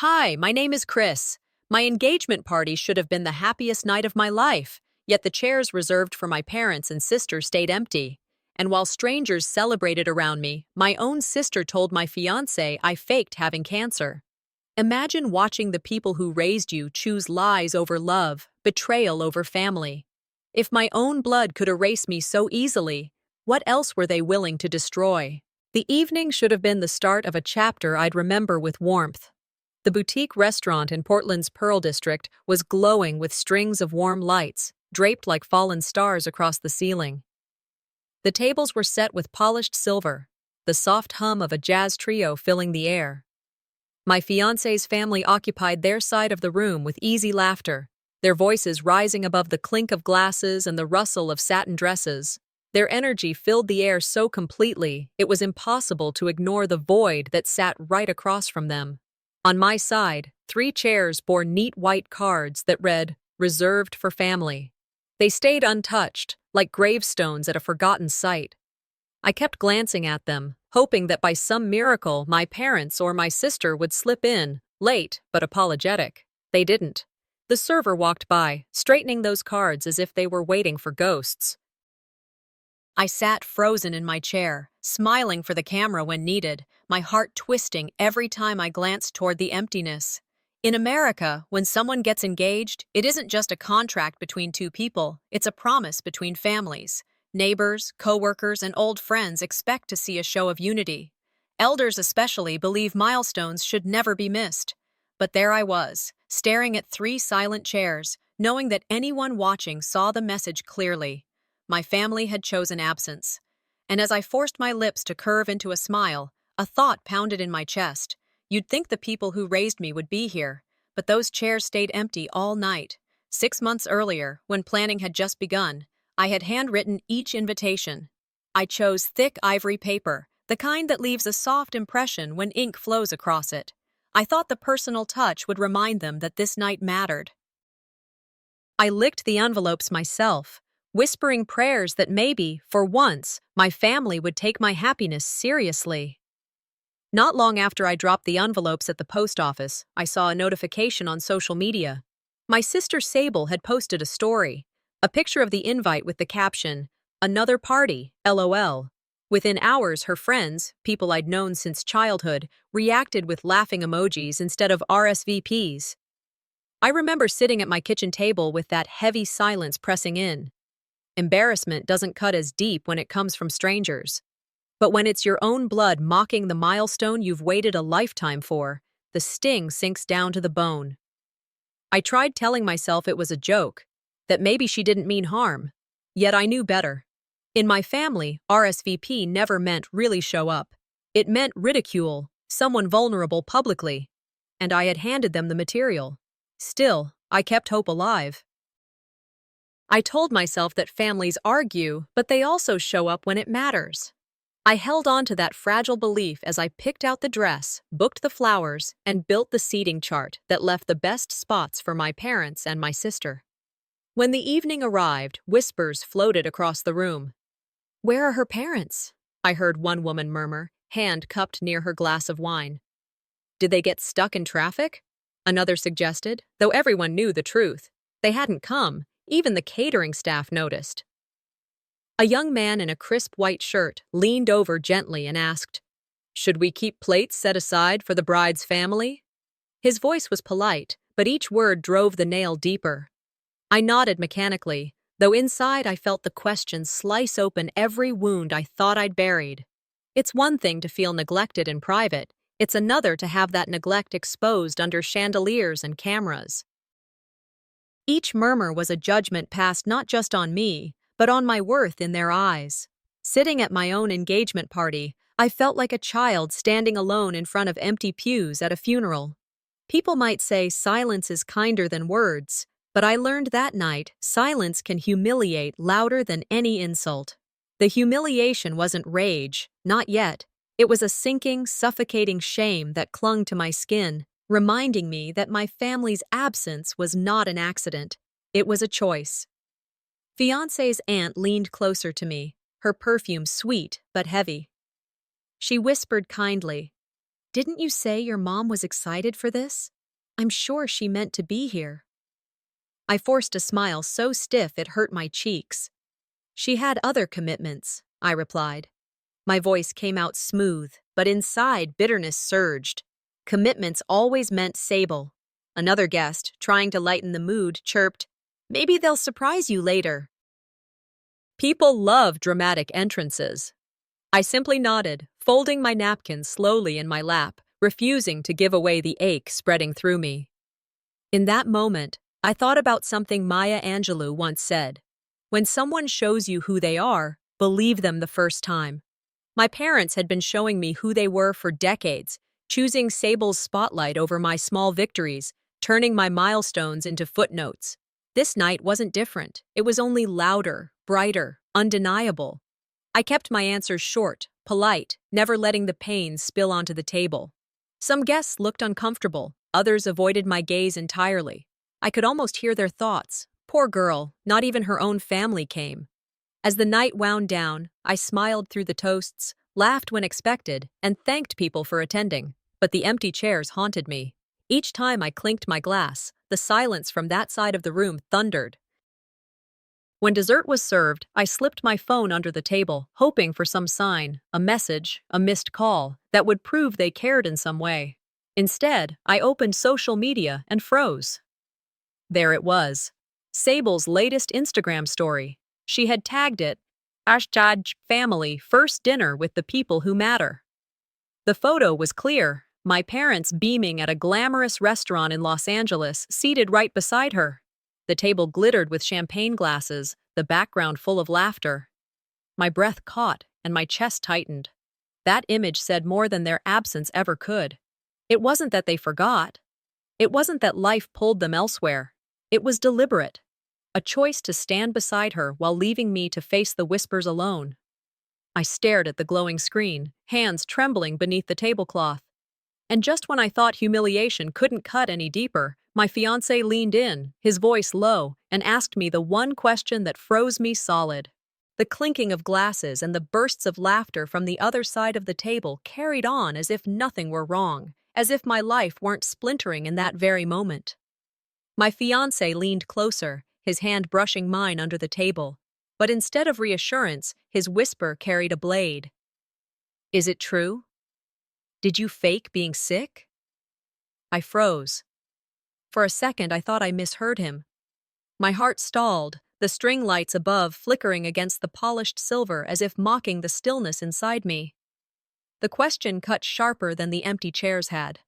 Hi, my name is Chris. My engagement party should have been the happiest night of my life, yet the chairs reserved for my parents and sister stayed empty. And while strangers celebrated around me, my own sister told my fiancé I faked having cancer. Imagine watching the people who raised you choose lies over love, betrayal over family. If my own blood could erase me so easily, what else were they willing to destroy? The evening should have been the start of a chapter I'd remember with warmth. The boutique restaurant in Portland's Pearl District was glowing with strings of warm lights, draped like fallen stars across the ceiling. The tables were set with polished silver, the soft hum of a jazz trio filling the air. My fiancé's family occupied their side of the room with easy laughter, their voices rising above the clink of glasses and the rustle of satin dresses. Their energy filled the air so completely, it was impossible to ignore the void that sat right across from them. On my side, 3 chairs bore neat white cards that read, "Reserved for Family." They stayed untouched, like gravestones at a forgotten site. I kept glancing at them, hoping that by some miracle my parents or my sister would slip in, late but apologetic. They didn't. The server walked by, straightening those cards as if they were waiting for ghosts. I sat frozen in my chair, smiling for the camera when needed, my heart twisting every time I glanced toward the emptiness. In America, when someone gets engaged, it isn't just a contract between 2 people, it's a promise between families. Neighbors, coworkers, and old friends expect to see a show of unity. Elders especially believe milestones should never be missed. But there I was, staring at 3 silent chairs, knowing that anyone watching saw the message clearly. My family had chosen absence. And as I forced my lips to curve into a smile, a thought pounded in my chest. You'd think the people who raised me would be here, but those chairs stayed empty all night. 6 months earlier, when planning had just begun, I had handwritten each invitation. I chose thick ivory paper, the kind that leaves a soft impression when ink flows across it. I thought the personal touch would remind them that this night mattered. I licked the envelopes myself, whispering prayers that maybe, for once, my family would take my happiness seriously. Not long after I dropped the envelopes at the post office, I saw a notification on social media. My sister Sable had posted a story, a picture of the invite with the caption, "Another party, LOL." Within hours, her friends, people I'd known since childhood, reacted with laughing emojis instead of RSVPs. I remember sitting at my kitchen table with that heavy silence pressing in. Embarrassment doesn't cut as deep when it comes from strangers. But when it's your own blood mocking the milestone you've waited a lifetime for, the sting sinks down to the bone. I tried telling myself it was a joke, that maybe she didn't mean harm. Yet I knew better. In my family, RSVP never meant really show up. It meant ridicule, someone vulnerable publicly. And I had handed them the material. Still, I kept hope alive. I told myself that families argue, but they also show up when it matters. I held on to that fragile belief as I picked out the dress, booked the flowers, and built the seating chart that left the best spots for my parents and my sister. When the evening arrived, whispers floated across the room. "Where are her parents?" I heard one woman murmur, hand cupped near her glass of wine. "Did they get stuck in traffic?" Another suggested, though everyone knew the truth. They hadn't come. Even the catering staff noticed. A young man in a crisp white shirt leaned over gently and asked, "Should we keep plates set aside for the bride's family?" His voice was polite, but each word drove the nail deeper. I nodded mechanically, though inside I felt the question slice open every wound I thought I'd buried. It's one thing to feel neglected in private, it's another to have that neglect exposed under chandeliers and cameras. Each murmur was a judgment passed not just on me, but on my worth in their eyes. Sitting at my own engagement party, I felt like a child standing alone in front of empty pews at a funeral. People might say silence is kinder than words, but I learned that night silence can humiliate louder than any insult. The humiliation wasn't rage, not yet. It was a sinking, suffocating shame that clung to my skin, reminding me that my family's absence was not an accident. It was a choice. Fiancé's aunt leaned closer to me, her perfume sweet but heavy. She whispered kindly, Didn't you say your mom was excited for this? I'm sure she meant to be here. I forced a smile so stiff it hurt my cheeks. She had other commitments, I replied. My voice came out smooth, but inside bitterness surged. Commitments always meant Sable. Another guest, trying to lighten the mood, chirped, "Maybe they'll surprise you later." People love dramatic entrances. I simply nodded, folding my napkin slowly in my lap, refusing to give away the ache spreading through me. In that moment, I thought about something Maya Angelou once said. When someone shows you who they are, believe them the first time. My parents had been showing me who they were for decades, choosing Sable's spotlight over my small victories, turning my milestones into footnotes. This night wasn't different. It was only louder, brighter, undeniable. I kept my answers short, polite, never letting the pain spill onto the table. Some guests looked uncomfortable, others avoided my gaze entirely. I could almost hear their thoughts. Poor girl, not even her own family came. As the night wound down, I smiled through the toasts, laughed when expected, and thanked people for attending. But the empty chairs haunted me. Each time I clinked my glass, the silence from that side of the room thundered. When dessert was served, I slipped my phone under the table, hoping for some sign, a message, a missed call, that would prove they cared in some way. Instead, I opened social media and froze. There it was. Sable's latest Instagram story. She had tagged it, #family first dinner with the people who matter. The photo was clear, my parents beaming at a glamorous restaurant in Los Angeles, seated right beside her. The table glittered with champagne glasses, the background full of laughter. My breath caught and my chest tightened. That image said more than their absence ever could. It wasn't that they forgot. It wasn't that life pulled them elsewhere. It was deliberate. A choice to stand beside her while leaving me to face the whispers alone. I stared at the glowing screen, hands trembling beneath the tablecloth. And just when I thought humiliation couldn't cut any deeper, my fiancé leaned in, his voice low, and asked me the one question that froze me solid. The clinking of glasses and the bursts of laughter from the other side of the table carried on as if nothing were wrong, as if my life weren't splintering in that very moment. My fiancé leaned closer, his hand brushing mine under the table. But instead of reassurance, his whisper carried a blade. "Is it true? Did you fake being sick?" I froze. For a second, I thought I misheard him. My heart stalled, the string lights above flickering against the polished silver as if mocking the stillness inside me. The question cut sharper than the empty chairs had.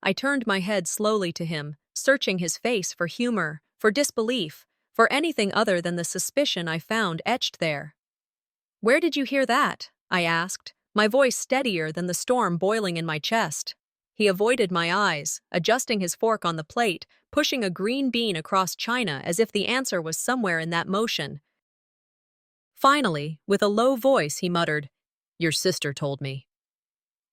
I turned my head slowly to him, searching his face for humor, for disbelief, for anything other than the suspicion I found etched there. "Where did you hear that?" I asked, my voice steadier than the storm boiling in my chest. He avoided my eyes, adjusting his fork on the plate, pushing a green bean across china as if the answer was somewhere in that motion. Finally, with a low voice, he muttered, "Your sister told me."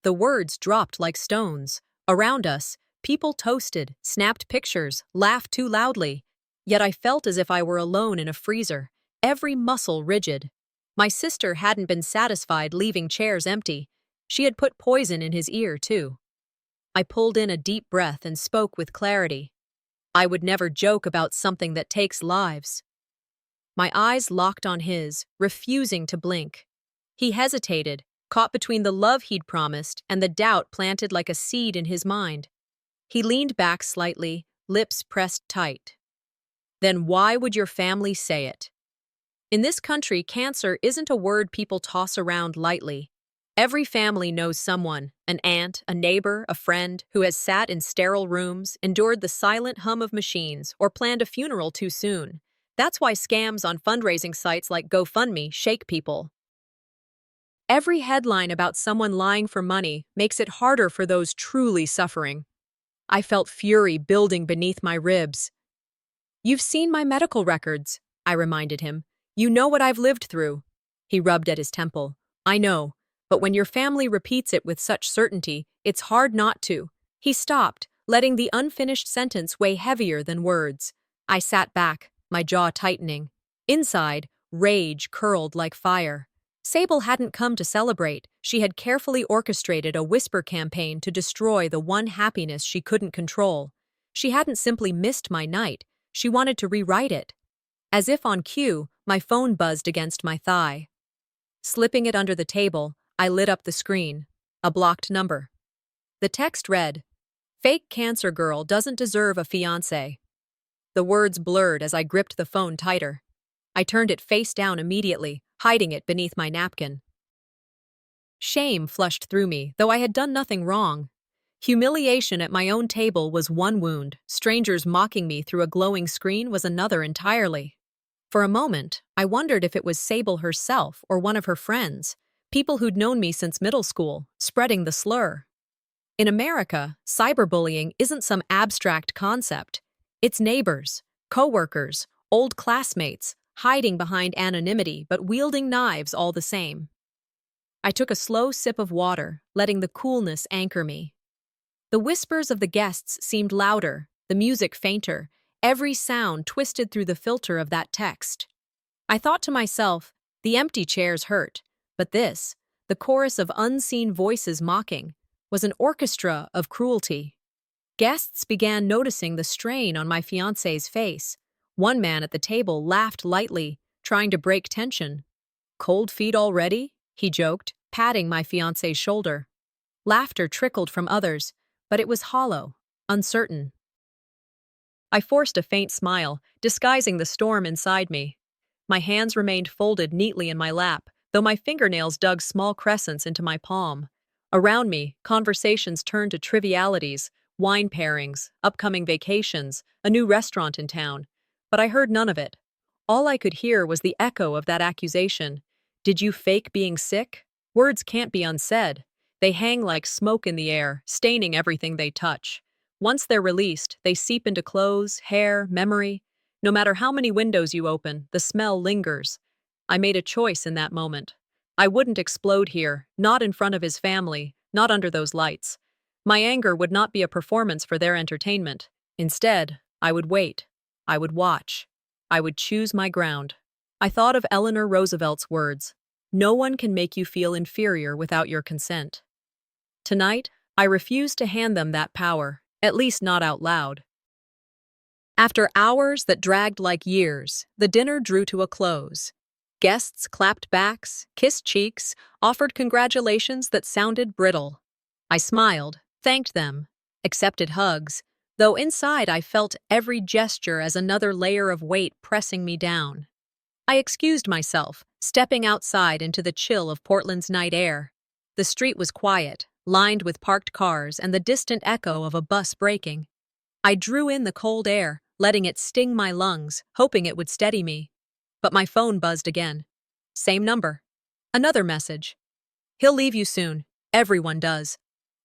The words dropped like stones. Around us, people toasted, snapped pictures, laughed too loudly. Yet I felt as if I were alone in a freezer, every muscle rigid. My sister hadn't been satisfied leaving chairs empty. She had put poison in his ear, too. I pulled in a deep breath and spoke with clarity. I would never joke about something that takes lives. My eyes locked on his, refusing to blink. He hesitated, caught between the love he'd promised and the doubt planted like a seed in his mind. He leaned back slightly, lips pressed tight. "Then why would your family say it?" In this country, cancer isn't a word people toss around lightly. Every family knows someone, an aunt, a neighbor, a friend, who has sat in sterile rooms, endured the silent hum of machines, or planned a funeral too soon. That's why scams on fundraising sites like GoFundMe shake people. Every headline about someone lying for money makes it harder for those truly suffering. I felt fury building beneath my ribs. "You've seen my medical records," I reminded him. "You know what I've lived through." He rubbed at his temple. "I know, but when your family repeats it with such certainty, it's hard not to." He stopped, letting the unfinished sentence weigh heavier than words. I sat back, my jaw tightening. Inside, rage curled like fire. Sable hadn't come to celebrate. She had carefully orchestrated a whisper campaign to destroy the one happiness she couldn't control. She hadn't simply missed my night. She wanted to rewrite it. As if on cue, my phone buzzed against my thigh. Slipping it under the table, I lit up the screen. A blocked number. The text read, "Fake cancer girl doesn't deserve a fiancé." The words blurred as I gripped the phone tighter. I turned it face down immediately, hiding it beneath my napkin. Shame flushed through me, though I had done nothing wrong. Humiliation at my own table was one wound. Strangers mocking me through a glowing screen was another entirely. For a moment, I wondered if it was Sable herself or one of her friends, people who'd known me since middle school, spreading the slur. In America, cyberbullying isn't some abstract concept. It's neighbors, coworkers, old classmates, hiding behind anonymity but wielding knives all the same. I took a slow sip of water, letting the coolness anchor me. The whispers of the guests seemed louder, the music fainter, every sound twisted through the filter of that text. I thought to myself, the empty chairs hurt, but this, the chorus of unseen voices mocking, was an orchestra of cruelty. Guests began noticing the strain on my fiancé's face. One man at the table laughed lightly, trying to break tension. "Cold feet already?" he joked, patting my fiancé's shoulder. Laughter trickled from others, but it was hollow, uncertain. I forced a faint smile, disguising the storm inside me. My hands remained folded neatly in my lap, though my fingernails dug small crescents into my palm. Around me, conversations turned to trivialities, wine pairings, upcoming vacations, a new restaurant in town. But I heard none of it. All I could hear was the echo of that accusation. "Did you fake being sick?" Words can't be unsaid. They hang like smoke in the air, staining everything they touch. Once they're released, they seep into clothes, hair, memory. No matter how many windows you open, the smell lingers. I made a choice in that moment. I wouldn't explode here, not in front of his family, not under those lights. My anger would not be a performance for their entertainment. Instead, I would wait. I would watch. I would choose my ground. I thought of Eleanor Roosevelt's words, "No one can make you feel inferior without your consent." Tonight, I refused to hand them that power, at least not out loud. After hours that dragged like years, the dinner drew to a close. Guests clapped backs, kissed cheeks, offered congratulations that sounded brittle. I smiled, thanked them, accepted hugs, though inside I felt every gesture as another layer of weight pressing me down. I excused myself, stepping outside into the chill of Portland's night air. The street was quiet, lined with parked cars and the distant echo of a bus braking. I drew in the cold air, letting it sting my lungs, hoping it would steady me. But my phone buzzed again. Same number. Another message. "He'll leave you soon. Everyone does."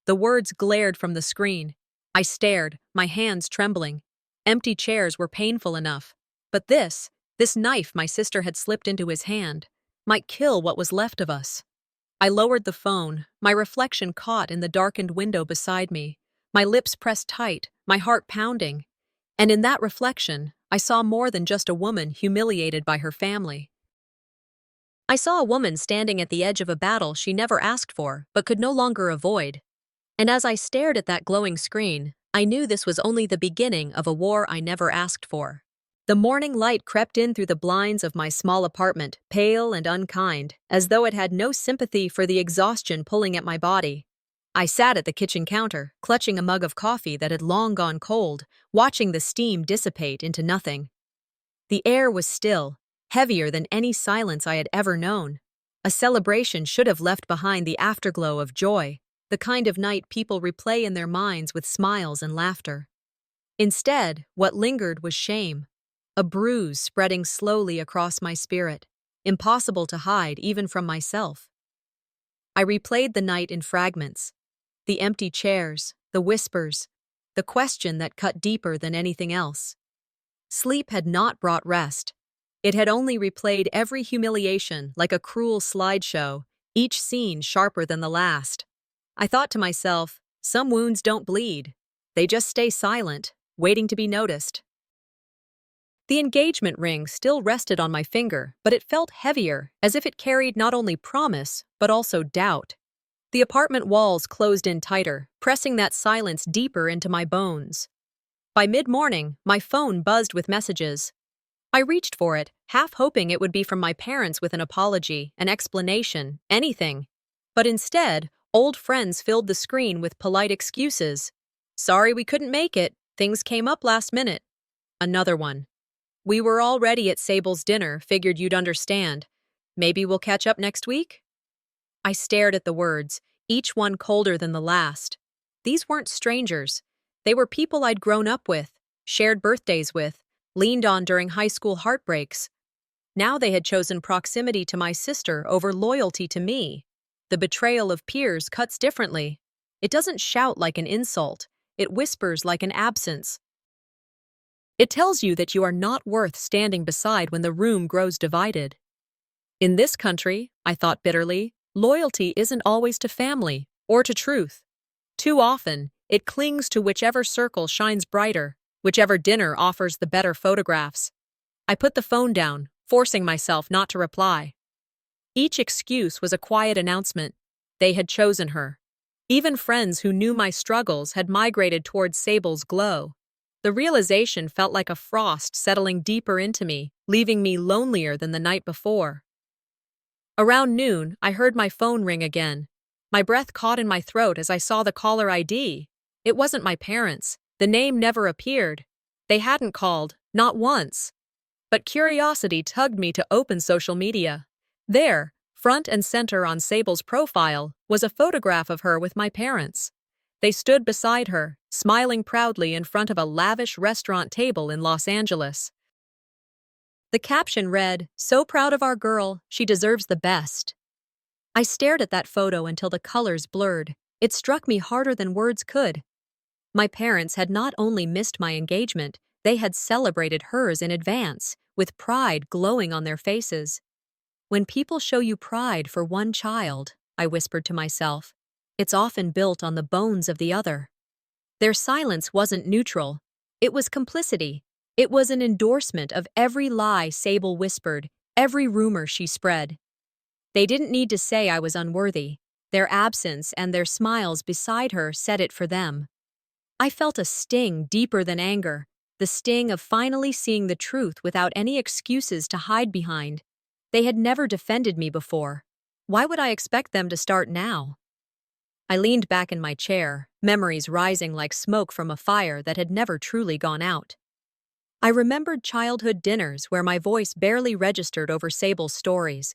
The words glared from the screen. I stared, my hands trembling. Empty chairs were painful enough. But this knife my sister had slipped into his hand, might kill what was left of us. I lowered the phone, my reflection caught in the darkened window beside me, my lips pressed tight, my heart pounding. And in that reflection, I saw more than just a woman humiliated by her family. I saw a woman standing at the edge of a battle she never asked for, but could no longer avoid. And as I stared at that glowing screen, I knew this was only the beginning of a war I never asked for. The morning light crept in through the blinds of my small apartment, pale and unkind, as though it had no sympathy for the exhaustion pulling at my body. I sat at the kitchen counter, clutching a mug of coffee that had long gone cold, watching the steam dissipate into nothing. The air was still, heavier than any silence I had ever known. A celebration should have left behind the afterglow of joy, the kind of night people replay in their minds with smiles and laughter. Instead, what lingered was shame, a bruise spreading slowly across my spirit, impossible to hide even from myself. I replayed the night in fragments. The empty chairs, the whispers, the question that cut deeper than anything else. Sleep had not brought rest. It had only replayed every humiliation like a cruel slideshow, each scene sharper than the last. I thought to myself, some wounds don't bleed. They just stay silent, waiting to be noticed. The engagement ring still rested on my finger, but it felt heavier, as if it carried not only promise, but also doubt. The apartment walls closed in tighter, pressing that silence deeper into my bones. By mid-morning, my phone buzzed with messages. I reached for it, half hoping it would be from my parents with an apology, an explanation, anything. But instead, old friends filled the screen with polite excuses. Sorry we couldn't make it, things came up last minute. Another one. We were already at Sable's dinner, figured you'd understand. Maybe we'll catch up next week? I stared at the words, each one colder than the last. These weren't strangers. They were people I'd grown up with, shared birthdays with, leaned on during high school heartbreaks. Now they had chosen proximity to my sister over loyalty to me. The betrayal of peers cuts differently. It doesn't shout like an insult. It whispers like an absence. It tells you that you are not worth standing beside when the room grows divided. In this country, I thought bitterly, loyalty isn't always to family or to truth. Too often, it clings to whichever circle shines brighter, whichever dinner offers the better photographs. I put the phone down, forcing myself not to reply. Each excuse was a quiet announcement. They had chosen her. Even friends who knew my struggles had migrated towards Sable's glow. The realization felt like a frost settling deeper into me, leaving me lonelier than the night before. Around noon, I heard my phone ring again. My breath caught in my throat as I saw the caller ID. It wasn't my parents. The name never appeared. They hadn't called, not once. But curiosity tugged me to open social media. There, front and center on Sable's profile, was a photograph of her with my parents. They stood beside her, smiling proudly in front of a lavish restaurant table in Los Angeles. The caption read, "So proud of our girl, she deserves the best." I stared at that photo until the colors blurred. It struck me harder than words could. My parents had not only missed my engagement, they had celebrated hers in advance, with pride glowing on their faces. When people show you pride for one child, I whispered to myself, it's often built on the bones of the other. Their silence wasn't neutral. It was complicity. It was an endorsement of every lie Sable whispered, every rumor she spread. They didn't need to say I was unworthy. Their absence and their smiles beside her said it for them. I felt a sting deeper than anger, the sting of finally seeing the truth without any excuses to hide behind. They had never defended me before. Why would I expect them to start now? I leaned back in my chair, memories rising like smoke from a fire that had never truly gone out. I remembered childhood dinners where my voice barely registered over Sable's stories.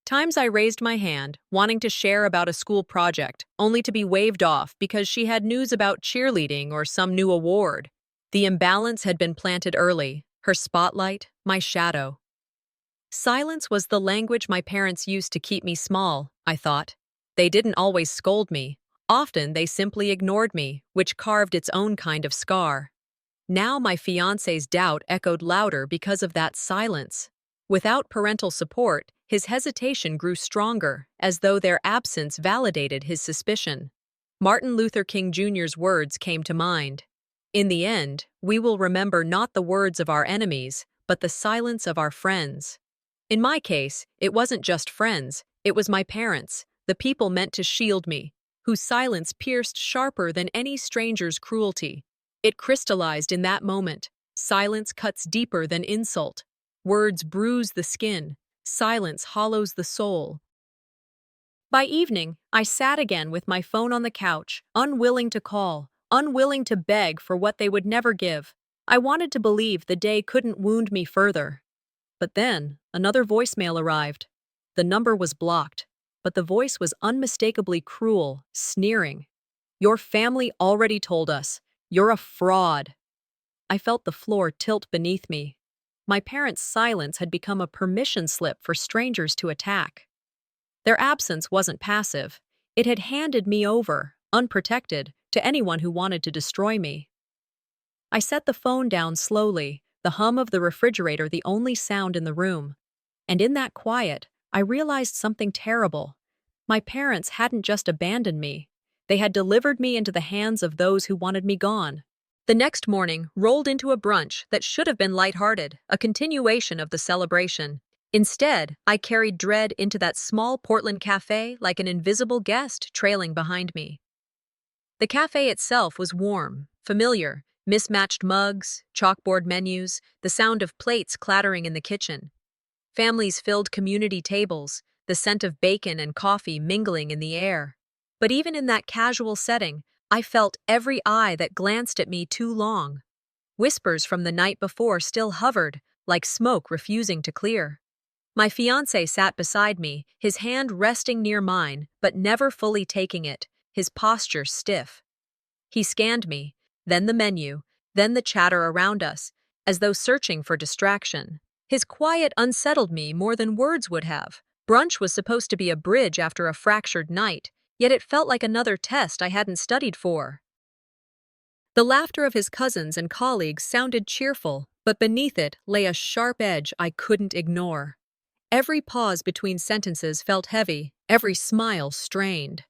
Times I raised my hand, wanting to share about a school project, only to be waved off because she had news about cheerleading or some new award. The imbalance had been planted early, her spotlight, my shadow. Silence was the language my parents used to keep me small, I thought. They didn't always scold me. Often they simply ignored me, which carved its own kind of scar. Now my fiancé's doubt echoed louder because of that silence. Without parental support, his hesitation grew stronger, as though their absence validated his suspicion. Martin Luther King Jr.'s words came to mind. In the end, we will remember not the words of our enemies, but the silence of our friends. In my case, it wasn't just friends, it was my parents, the people meant to shield me, whose silence pierced sharper than any stranger's cruelty. It crystallized in that moment. Silence cuts deeper than insult. Words bruise the skin. Silence hollows the soul. By evening, I sat again with my phone on the couch, unwilling to call, unwilling to beg for what they would never give. I wanted to believe the day couldn't wound me further. But then, another voicemail arrived. The number was blocked, but the voice was unmistakably cruel, sneering. "Your family already told us. You're a fraud." I felt the floor tilt beneath me. My parents' silence had become a permission slip for strangers to attack. Their absence wasn't passive. It had handed me over, unprotected, to anyone who wanted to destroy me. I set the phone down slowly, the hum of the refrigerator the only sound in the room. And in that quiet, I realized something terrible. My parents hadn't just abandoned me. They had delivered me into the hands of those who wanted me gone. The next morning rolled into a brunch that should have been lighthearted, a continuation of the celebration. Instead, I carried dread into that small Portland cafe like an invisible guest trailing behind me. The cafe itself was warm, familiar, mismatched mugs, chalkboard menus, the sound of plates clattering in the kitchen. Families filled community tables, the scent of bacon and coffee mingling in the air. But even in that casual setting, I felt every eye that glanced at me too long. Whispers from the night before still hovered, like smoke refusing to clear. My fiancé sat beside me, his hand resting near mine, but never fully taking it, his posture stiff. He scanned me, then the menu, then the chatter around us, as though searching for distraction. His quiet unsettled me more than words would have. Brunch was supposed to be a bridge after a fractured night, yet it felt like another test I hadn't studied for. The laughter of his cousins and colleagues sounded cheerful, but beneath it lay a sharp edge I couldn't ignore. Every pause between sentences felt heavy, every smile strained.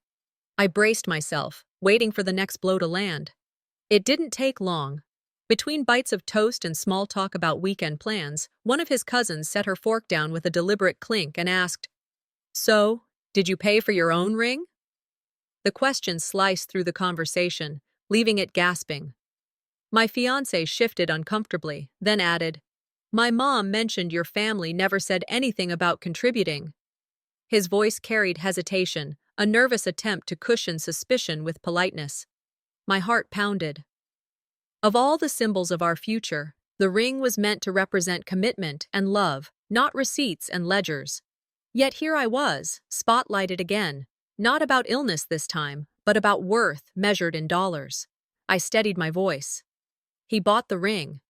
I braced myself, waiting for the next blow to land. It didn't take long. Between bites of toast and small talk about weekend plans, one of his cousins set her fork down with a deliberate clink and asked, "So, did you pay for your own ring?" The question sliced through the conversation, leaving it gasping. My fiancé shifted uncomfortably, then added, "My mom mentioned your family never said anything about contributing." His voice carried hesitation, a nervous attempt to cushion suspicion with politeness. My heart pounded. Of all the symbols of our future, the ring was meant to represent commitment and love, not receipts and ledgers. Yet here I was, spotlighted again, not about illness this time, but about worth measured in dollars. I steadied my voice. He bought the ring.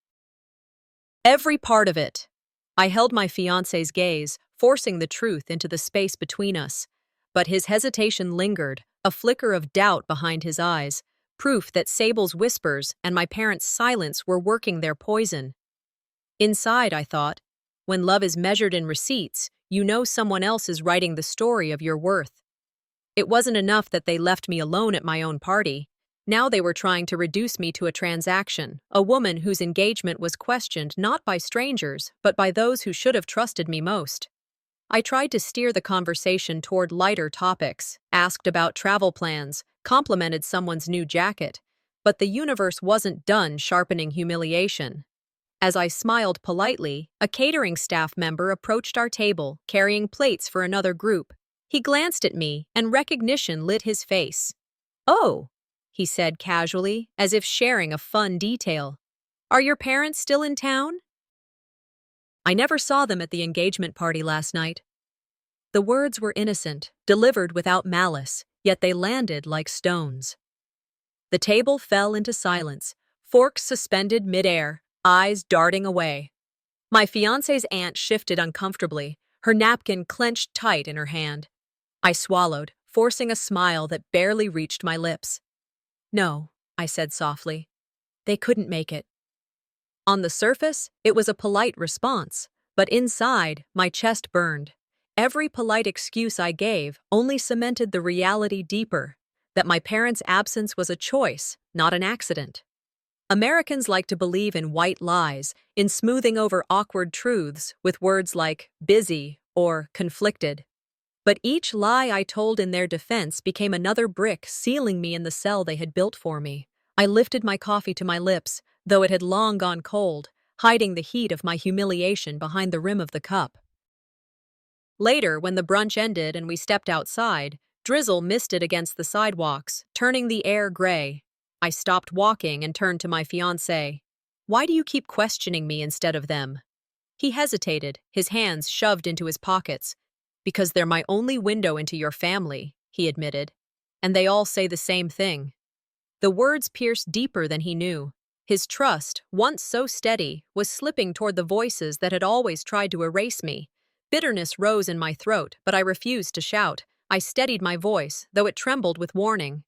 Every part of it. I held my fiancé's gaze, forcing the truth into the space between us. But his hesitation lingered, a flicker of doubt behind his eyes, proof that Sable's whispers and my parents' silence were working their poison. Inside, I thought, when love is measured in receipts, you know someone else is writing the story of your worth. It wasn't enough that they left me alone at my own party. Now they were trying to reduce me to a transaction, a woman whose engagement was questioned not by strangers, but by those who should have trusted me most. I tried to steer the conversation toward lighter topics, asked about travel plans, complimented someone's new jacket, but the universe wasn't done sharpening humiliation. As I smiled politely, a catering staff member approached our table, carrying plates for another group. He glanced at me, and recognition lit his face. "Oh," he said casually, as if sharing a fun detail. "Are your parents still in town?" "I never saw them at the engagement party last night." The words were innocent, delivered without malice, yet they landed like stones. The table fell into silence, forks suspended midair, eyes darting away. My fiancé's aunt shifted uncomfortably, her napkin clenched tight in her hand. I swallowed, forcing a smile that barely reached my lips. "No," I said softly. "They couldn't make it." On the surface, it was a polite response, but inside, my chest burned. Every polite excuse I gave only cemented the reality deeper, that my parents' absence was a choice, not an accident. Americans like to believe in white lies, in smoothing over awkward truths with words like busy or conflicted. But each lie I told in their defense became another brick sealing me in the cell they had built for me. I lifted my coffee to my lips, though it had long gone cold, hiding the heat of my humiliation behind the rim of the cup. Later, when the brunch ended and we stepped outside, drizzle misted against the sidewalks, turning the air gray. I stopped walking and turned to my fiancé. "Why do you keep questioning me instead of them?" He hesitated, his hands shoved into his pockets. "Because they're my only window into your family," he admitted. "And they all say the same thing." The words pierced deeper than he knew. His trust, once so steady, was slipping toward the voices that had always tried to erase me. Bitterness rose in my throat, but I refused to shout. I steadied my voice, though it trembled with warning.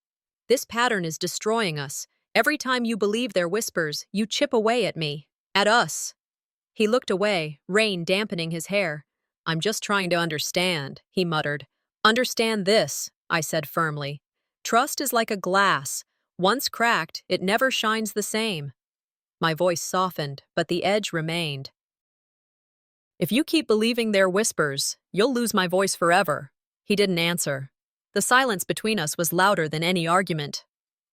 "This pattern is destroying us. Every time you believe their whispers, you chip away at me. At us." He looked away, rain dampening his hair. "I'm just trying to understand," he muttered. "Understand this," I said firmly. "Trust is like a glass. Once cracked, it never shines the same. My voice softened, but the edge remained. If you keep believing their whispers, you'll lose my voice forever. He didn't answer. The silence between us was louder than any argument.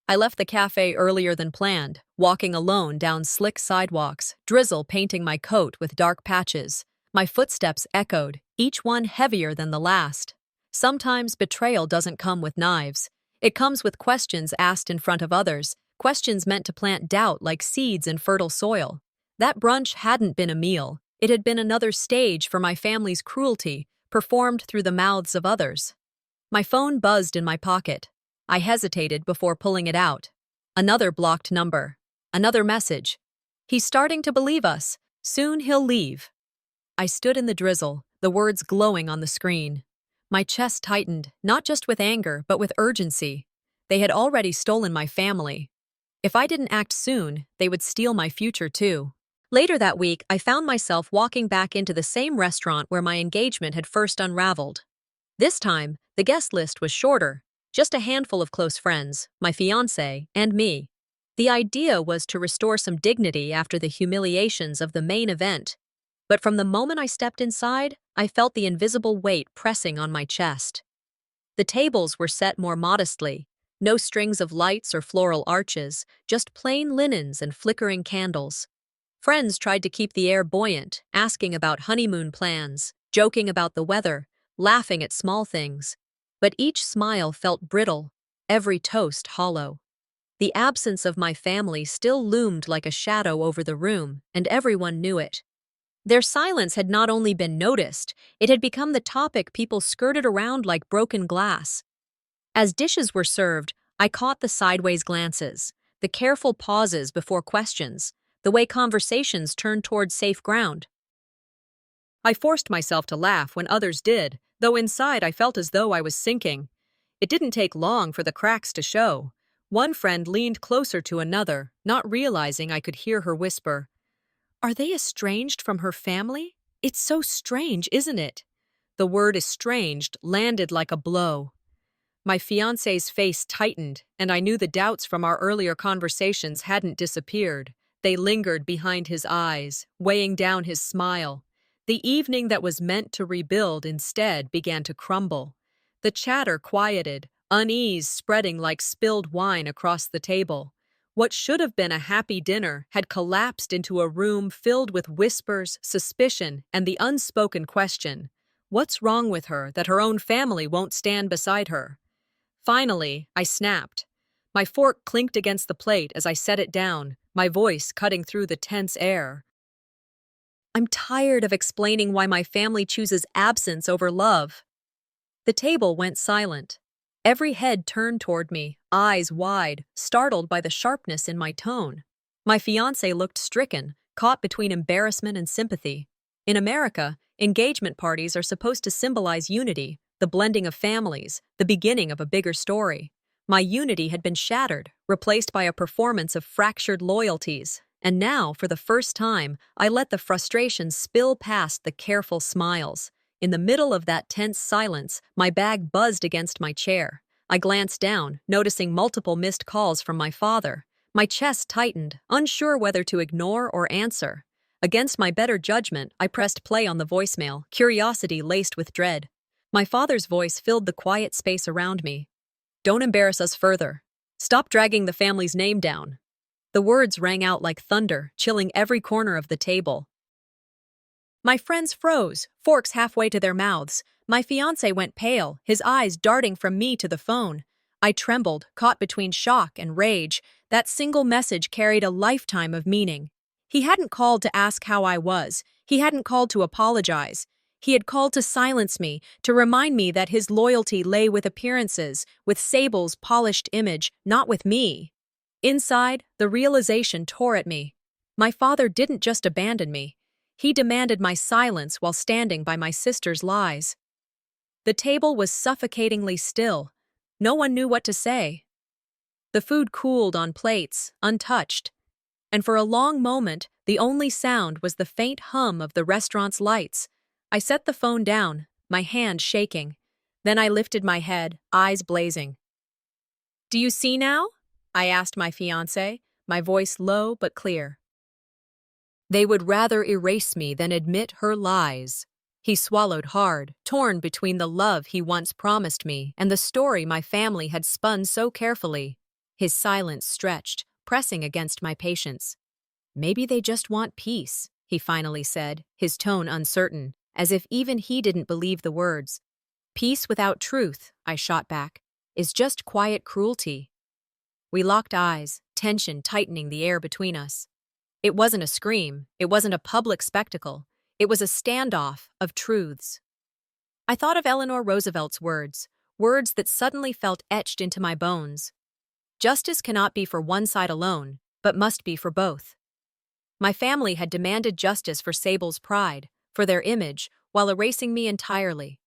I left the cafe earlier than planned, walking alone down slick sidewalks, drizzle painting my coat with dark patches. My footsteps echoed, each one heavier than the last. Sometimes betrayal doesn't come with knives. It comes with questions asked in front of others, questions meant to plant doubt like seeds in fertile soil. That brunch hadn't been a meal. It had been another stage for my family's cruelty, performed through the mouths of others. My phone buzzed in my pocket. I hesitated before pulling it out. Another blocked number. Another message. He's starting to believe us. Soon he'll leave. I stood in the drizzle, the words glowing on the screen. My chest tightened, not just with anger, but with urgency. They had already stolen my family. If I didn't act soon, they would steal my future too. Later that week, I found myself walking back into the same restaurant where my engagement had first unraveled. This time, the guest list was shorter, just a handful of close friends, my fiancé, and me. The idea was to restore some dignity after the humiliations of the main event. But from the moment I stepped inside, I felt the invisible weight pressing on my chest. The tables were set more modestly, no strings of lights or floral arches, just plain linens and flickering candles. Friends tried to keep the air buoyant, asking about honeymoon plans, joking about the weather, laughing at small things. But each smile felt brittle, every toast hollow. The absence of my family still loomed like a shadow over the room, and everyone knew it. Their silence had not only been noticed, it had become the topic people skirted around like broken glass. As dishes were served, I caught the sideways glances, the careful pauses before questions, the way conversations turned toward safe ground. I forced myself to laugh when others did, though inside I felt as though I was sinking. It didn't take long for the cracks to show. One friend leaned closer to another, not realizing I could hear her whisper, "Are they estranged from her family? It's so strange, isn't it?" The word estranged landed like a blow. My fiancé's face tightened, and I knew the doubts from our earlier conversations hadn't disappeared. They lingered behind his eyes, weighing down his smile. The evening that was meant to rebuild instead began to crumble. The chatter quieted, unease spreading like spilled wine across the table. What should have been a happy dinner had collapsed into a room filled with whispers, suspicion, and the unspoken question, what's wrong with her that her own family won't stand beside her? Finally, I snapped. My fork clinked against the plate as I set it down, my voice cutting through the tense air. I'm tired of explaining why my family chooses absence over love. The table went silent. Every head turned toward me, eyes wide, startled by the sharpness in my tone. My fiancé looked stricken, caught between embarrassment and sympathy. In America, engagement parties are supposed to symbolize unity, the blending of families, the beginning of a bigger story. My unity had been shattered, replaced by a performance of fractured loyalties, and now, for the first time, I let the frustration spill past the careful smiles. In the middle of that tense silence, my bag buzzed against my chair. I glanced down, noticing multiple missed calls from my father. My chest tightened, unsure whether to ignore or answer. Against my better judgment, I pressed play on the voicemail, curiosity laced with dread. My father's voice filled the quiet space around me. "Don't embarrass us further. Stop dragging the family's name down." The words rang out like thunder, chilling every corner of the table. My friends froze, forks halfway to their mouths. My fiancé went pale, his eyes darting from me to the phone. I trembled, caught between shock and rage. That single message carried a lifetime of meaning. He hadn't called to ask how I was. He hadn't called to apologize. He had called to silence me, to remind me that his loyalty lay with appearances, with Sable's polished image, not with me. Inside, the realization tore at me. My father didn't just abandon me. He demanded my silence while standing by my sister's lies. The table was suffocatingly still. No one knew what to say. The food cooled on plates, untouched. And for a long moment, the only sound was the faint hum of the restaurant's lights. I set the phone down, my hand shaking. Then I lifted my head, eyes blazing. "Do you see now?" I asked my fiancé, my voice low but clear. They would rather erase me than admit her lies. He swallowed hard, torn between the love he once promised me and the story my family had spun so carefully. His silence stretched, pressing against my patience. Maybe they just want peace, he finally said, his tone uncertain, as if even he didn't believe the words. Peace without truth, I shot back, is just quiet cruelty. We locked eyes, tension tightening the air between us. It wasn't a scream, it wasn't a public spectacle, it was a standoff of truths. I thought of Eleanor Roosevelt's words, words that suddenly felt etched into my bones. Justice cannot be for one side alone, but must be for both. My family had demanded justice for Sable's pride, for their image, while erasing me entirely.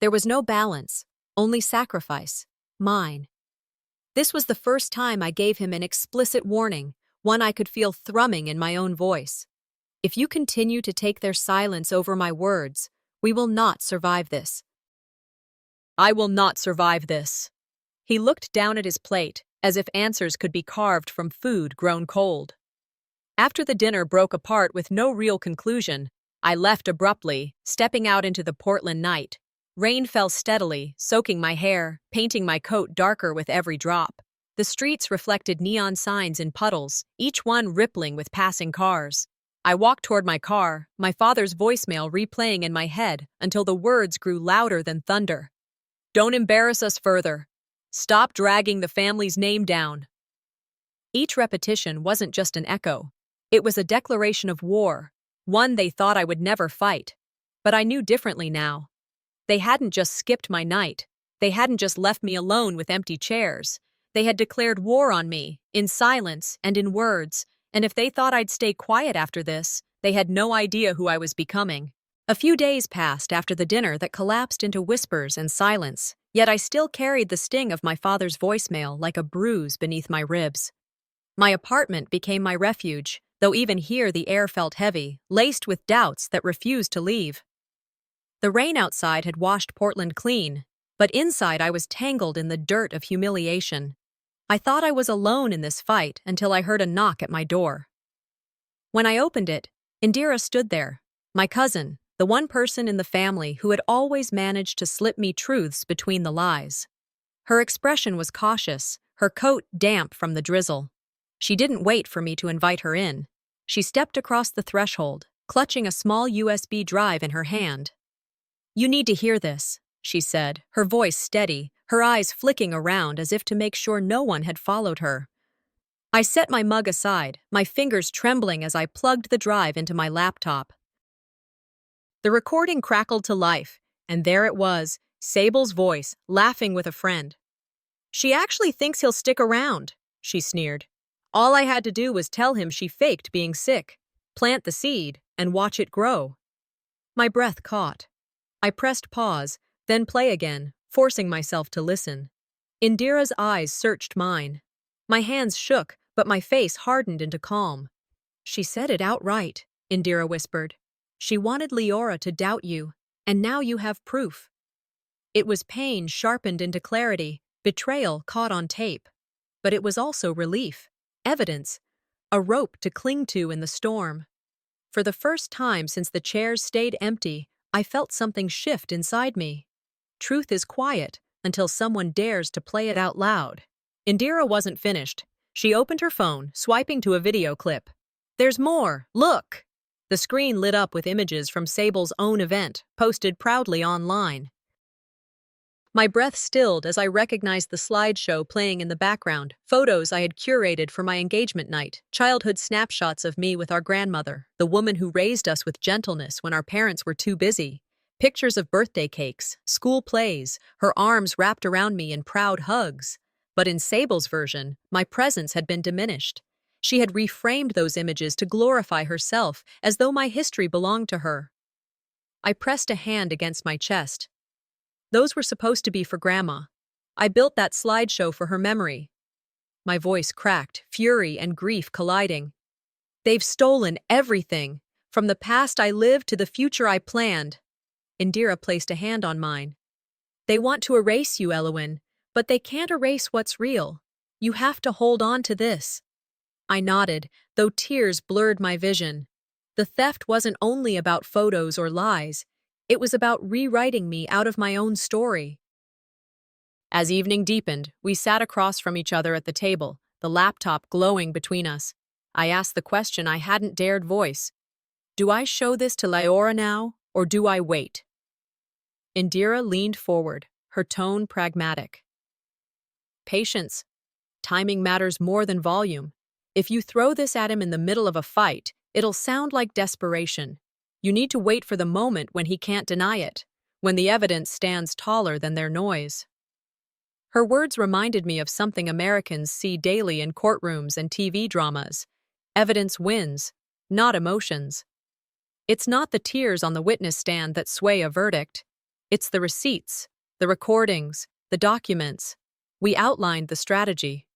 There was no balance, only sacrifice, mine. This was the first time I gave him an explicit warning, one I could feel thrumming in my own voice. If you continue to take their silence over my words, we will not survive this. I will not survive this. He looked down at his plate, as if answers could be carved from food grown cold. After the dinner broke apart with no real conclusion, I left abruptly, stepping out into the Portland night. Rain fell steadily, soaking my hair, painting my coat darker with every drop. The streets reflected neon signs in puddles, each one rippling with passing cars. I walked toward my car, my father's voicemail replaying in my head until the words grew louder than thunder. Don't embarrass us further. Stop dragging the family's name down. Each repetition wasn't just an echo. It was a declaration of war, one they thought I would never fight. But I knew differently now. They hadn't just skipped my night. They hadn't just left me alone with empty chairs. They had declared war on me, in silence and in words, and if they thought I'd stay quiet after this, they had no idea who I was becoming. A few days passed after the dinner that collapsed into whispers and silence, yet I still carried the sting of my father's voicemail like a bruise beneath my ribs. My apartment became my refuge, though even here the air felt heavy, laced with doubts that refused to leave. The rain outside had washed Portland clean, but inside I was tangled in the dirt of humiliation. I thought I was alone in this fight until I heard a knock at my door. When I opened it, Indira stood there, my cousin, the one person in the family who had always managed to slip me truths between the lies. Her expression was cautious, her coat damp from the drizzle. She didn't wait for me to invite her in. She stepped across the threshold, clutching a small USB drive in her hand. You need to hear this, she said, her voice steady, her eyes flicking around as if to make sure no one had followed her. I set my mug aside, my fingers trembling as I plugged the drive into my laptop. The recording crackled to life, and there it was, Sable's voice, laughing with a friend. She actually thinks he'll stick around, she sneered. All I had to do was tell him she faked being sick, plant the seed, and watch it grow. My breath caught. I pressed pause, then play again, forcing myself to listen. Indira's eyes searched mine. My hands shook, but my face hardened into calm. She said it outright, Indira whispered. She wanted Leora to doubt you, and now you have proof. It was pain sharpened into clarity, betrayal caught on tape. But it was also relief, evidence, a rope to cling to in the storm. For the first time since the chairs stayed empty, I felt something shift inside me. Truth is quiet until someone dares to play it out loud. Indira wasn't finished. She opened her phone, swiping to a video clip. There's more, look! The screen lit up with images from Sable's own event, posted proudly online. My breath stilled as I recognized the slideshow playing in the background, photos I had curated for my engagement night, childhood snapshots of me with our grandmother, the woman who raised us with gentleness when our parents were too busy, pictures of birthday cakes, school plays, her arms wrapped around me in proud hugs. But in Sable's version, my presence had been diminished. She had reframed those images to glorify herself, as though my history belonged to her. I pressed a hand against my chest. Those were supposed to be for Grandma. I built that slideshow for her memory. My voice cracked, fury and grief colliding. They've stolen everything, from the past I lived to the future I planned. Indira placed a hand on mine. They want to erase you, Elowen, but they can't erase what's real. You have to hold on to this. I nodded, though tears blurred my vision. The theft wasn't only about photos or lies. It was about rewriting me out of my own story. As evening deepened, we sat across from each other at the table, the laptop glowing between us. I asked the question I hadn't dared voice. Do I show this to Laura now, or do I wait? Indira leaned forward, her tone pragmatic. Patience. Timing matters more than volume. If you throw this at him in the middle of a fight, it'll sound like desperation. You need to wait for the moment when he can't deny it, when the evidence stands taller than their noise. Her words reminded me of something Americans see daily in courtrooms and TV dramas. Evidence wins, not emotions. It's not the tears on the witness stand that sway a verdict. It's the receipts, the recordings, the documents. We outlined the strategy.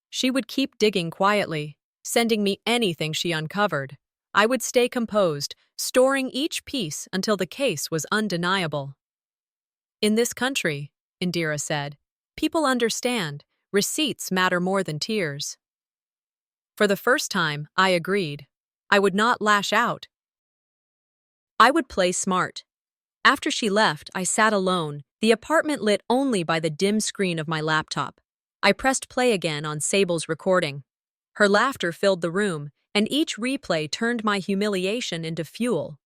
She would keep digging quietly, sending me anything she uncovered. I would stay composed, storing each piece until the case was undeniable. In this country, Indira said, people understand. Receipts matter more than tears. For the first time, I agreed. I would not lash out. I would play smart. After she left, I sat alone, the apartment lit only by the dim screen of my laptop. I pressed play again on Sable's recording. Her laughter filled the room, and each replay turned my humiliation into fuel.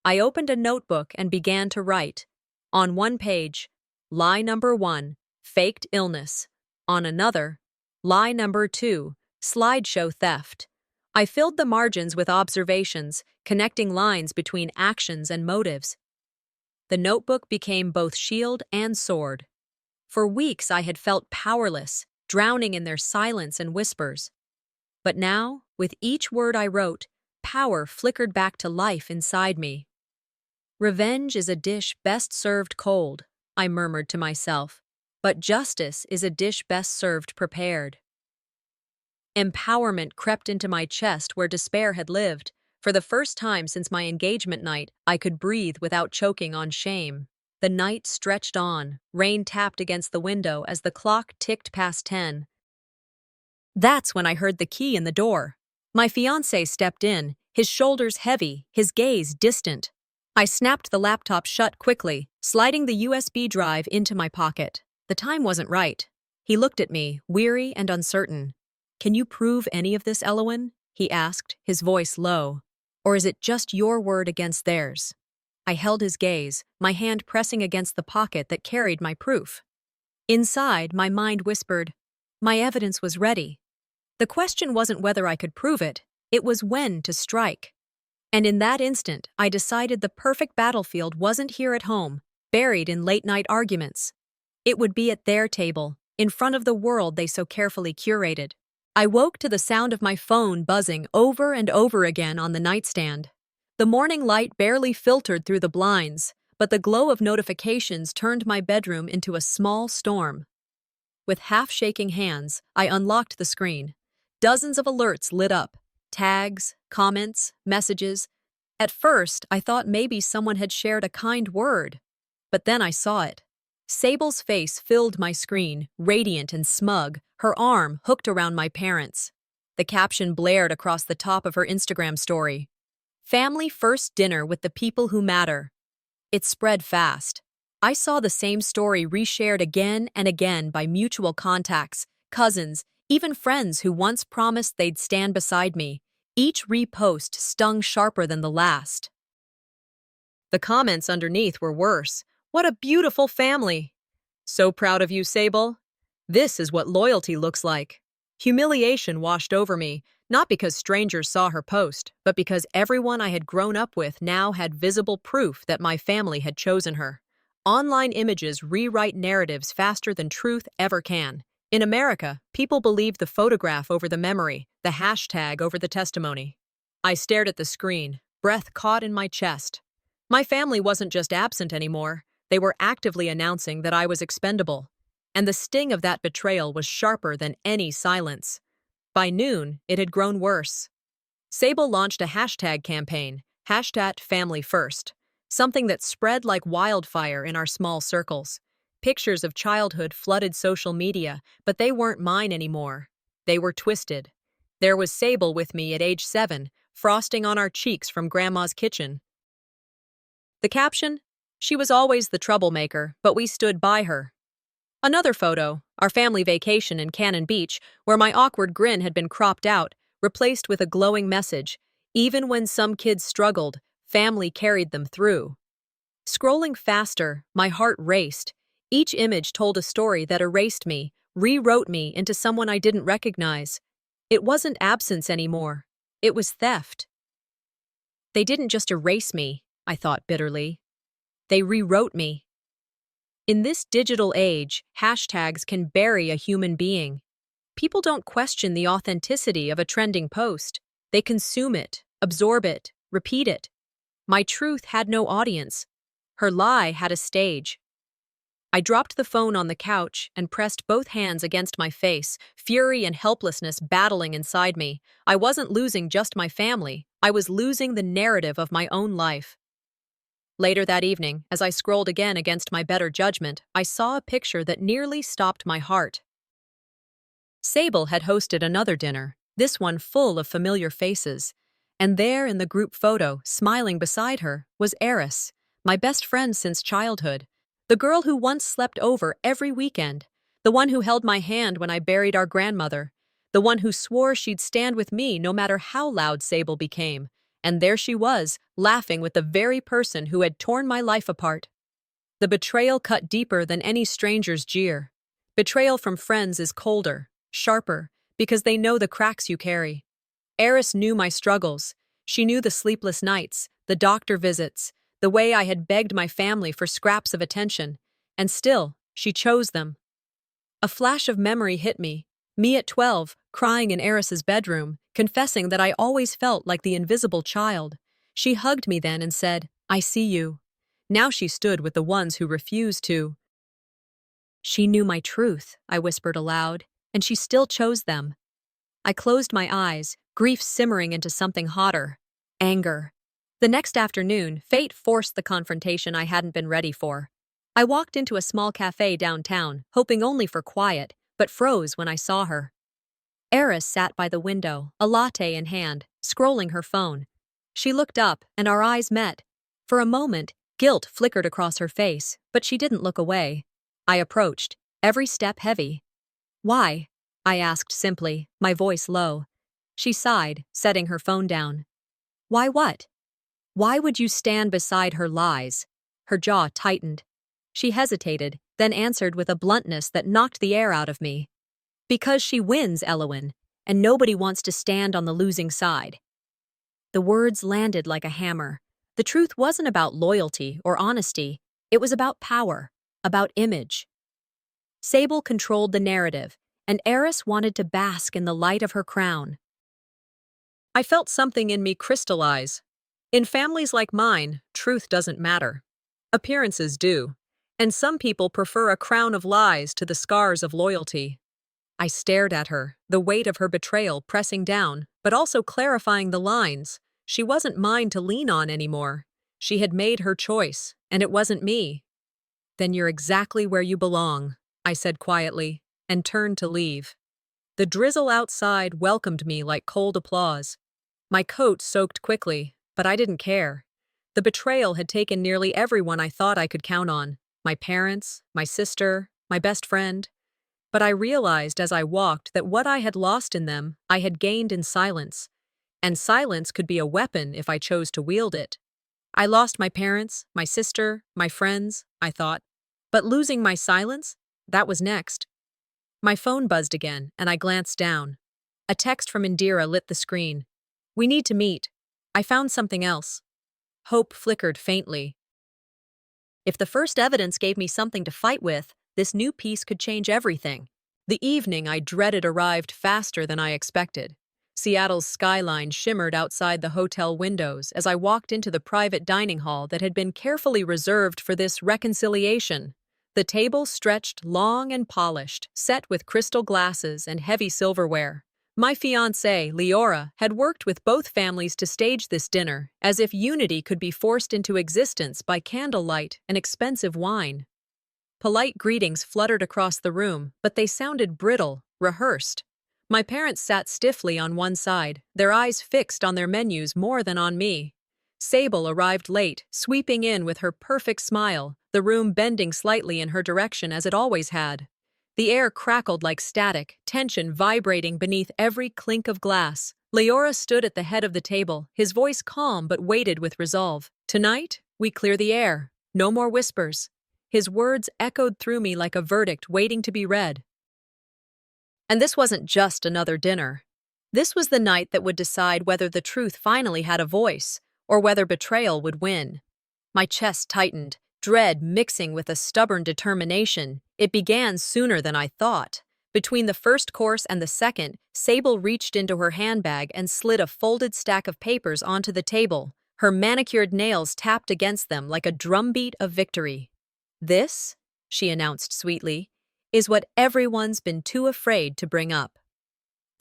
I opened a notebook and began to write. On one page, lie number 1, faked illness. On another, lie number 2, slideshow theft. I filled the margins with observations, connecting lines between actions and motives. The notebook became both shield and sword. For weeks I had felt powerless, drowning in their silence and whispers. But now, with each word I wrote, power flickered back to life inside me. Revenge is a dish best served cold, I murmured to myself, but justice is a dish best served prepared. Empowerment crept into my chest where despair had lived. For the first time since my engagement night, I could breathe without choking on shame. The night stretched on, rain tapped against the window as the clock ticked past 10. That's when I heard the key in the door. My fiancé stepped in, his shoulders heavy, his gaze distant. I snapped the laptop shut quickly, sliding the USB drive into my pocket. The time wasn't right. He looked at me, weary and uncertain. Can you prove any of this, Elowen? He asked, his voice low. Or is it just your word against theirs? I held his gaze, my hand pressing against the pocket that carried my proof. Inside, my mind whispered, my evidence was ready. The question wasn't whether I could prove it, it was when to strike. And in that instant, I decided the perfect battlefield wasn't here at home, buried in late-night arguments. It would be at their table, in front of the world they so carefully curated. I woke to the sound of my phone buzzing over and over again on the nightstand. The morning light barely filtered through the blinds, but the glow of notifications turned my bedroom into a small storm. With half-shaking hands, I unlocked the screen. Dozens of alerts lit up. Tags, comments, messages. At first, I thought maybe someone had shared a kind word. But then I saw it. Sable's face filled my screen, radiant and smug, her arm hooked around my parents. The caption blared across the top of her Instagram story. Family first dinner with the people who matter. It spread fast. I saw the same story reshared again and again by mutual contacts, cousins, even friends who once promised they'd stand beside me. Each repost stung sharper than the last. The comments underneath were worse. What a beautiful family! So proud of you, Sable. This is what loyalty looks like. Humiliation washed over me, not because strangers saw her post, but because everyone I had grown up with now had visible proof that my family had chosen her. Online images rewrite narratives faster than truth ever can. In America, people believe the photograph over the memory, the hashtag over the testimony. I stared at the screen, breath caught in my chest. My family wasn't just absent anymore. They were actively announcing that I was expendable. And the sting of that betrayal was sharper than any silence. By noon, it had grown worse. Sable launched a hashtag campaign, #FamilyFirst, something that spread like wildfire in our small circles. Pictures of childhood flooded social media, but they weren't mine anymore. They were twisted. There was Sable with me at age 7, frosting on our cheeks from Grandma's kitchen. The caption? She was always the troublemaker, but we stood by her. Another photo, our family vacation in Cannon Beach, where my awkward grin had been cropped out, replaced with a glowing message. Even when some kids struggled, family carried them through. Scrolling faster, my heart raced. Each image told a story that erased me, rewrote me into someone I didn't recognize. It wasn't absence anymore. It was theft. They didn't just erase me, I thought bitterly. They rewrote me. In this digital age, hashtags can bury a human being. People don't question the authenticity of a trending post. They consume it, absorb it, repeat it. My truth had no audience. Her lie had a stage. I dropped the phone on the couch and pressed both hands against my face, fury and helplessness battling inside me. I wasn't losing just my family. I was losing the narrative of my own life. Later that evening, as I scrolled again against my better judgment, I saw a picture that nearly stopped my heart. Sable had hosted another dinner, this one full of familiar faces. And there in the group photo, smiling beside her, was Eris, my best friend since childhood. The girl who once slept over every weekend. The one who held my hand when I buried our grandmother. The one who swore she'd stand with me no matter how loud Sable became. And there she was, laughing with the very person who had torn my life apart. The betrayal cut deeper than any stranger's jeer. Betrayal from friends is colder, sharper, because they know the cracks you carry. Eris knew my struggles. She knew the sleepless nights, the doctor visits, the way I had begged my family for scraps of attention. And still, she chose them. A flash of memory hit me. Me at 12, crying in Eris's bedroom, confessing that I always felt like the invisible child. She hugged me then and said, "I see you." Now she stood with the ones who refused to. She knew my truth, I whispered aloud, and she still chose them. I closed my eyes, grief simmering into something hotter. Anger. The next afternoon, fate forced the confrontation I hadn't been ready for. I walked into a small cafe downtown, hoping only for quiet, but froze when I saw her. Eris sat by the window, a latte in hand, scrolling her phone. She looked up, and our eyes met. For a moment, guilt flickered across her face, but she didn't look away. I approached, every step heavy. "Why?" I asked simply, my voice low. She sighed, setting her phone down. "Why what?" "Why would you stand beside her lies?" Her jaw tightened. She hesitated, then answered with a bluntness that knocked the air out of me. "Because she wins, Elowen, and nobody wants to stand on the losing side." The words landed like a hammer. The truth wasn't about loyalty or honesty. It was about power, about image. Sable controlled the narrative, and Eris wanted to bask in the light of her crown. I felt something in me crystallize. In families like mine, truth doesn't matter. Appearances do. And some people prefer a crown of lies to the scars of loyalty. I stared at her, the weight of her betrayal pressing down, but also clarifying the lines. She wasn't mine to lean on anymore. She had made her choice, and it wasn't me. "Then you're exactly where you belong," I said quietly, and turned to leave. The drizzle outside welcomed me like cold applause. My coat soaked quickly, but I didn't care. The betrayal had taken nearly everyone I thought I could count on. My parents, my sister, my best friend. But I realized as I walked that what I had lost in them, I had gained in silence. And silence could be a weapon if I chose to wield it. I lost my parents, my sister, my friends, I thought. But losing my silence? That was next. My phone buzzed again, and I glanced down. A text from Indira lit the screen. "We need to meet. I found something else." Hope flickered faintly. If the first evidence gave me something to fight with, this new piece could change everything. The evening I dreaded arrived faster than I expected. Seattle's skyline shimmered outside the hotel windows as I walked into the private dining hall that had been carefully reserved for this reconciliation. The table stretched long and polished, set with crystal glasses and heavy silverware. My fiancé, Leora, had worked with both families to stage this dinner, as if unity could be forced into existence by candlelight and expensive wine. Polite greetings fluttered across the room, but they sounded brittle, rehearsed. My parents sat stiffly on one side, their eyes fixed on their menus more than on me. Sable arrived late, sweeping in with her perfect smile, the room bending slightly in her direction as it always had. The air crackled like static, tension vibrating beneath every clink of glass. Leora stood at the head of the table, his voice calm but weighted with resolve. "Tonight, we clear the air. No more whispers." His words echoed through me like a verdict waiting to be read. And this wasn't just another dinner. This was the night that would decide whether the truth finally had a voice, or whether betrayal would win. My chest tightened, dread mixing with a stubborn determination. It began sooner than I thought. Between the first course and the second, Sable reached into her handbag and slid a folded stack of papers onto the table. Her manicured nails tapped against them like a drumbeat of victory. "This," she announced sweetly, "is what everyone's been too afraid to bring up."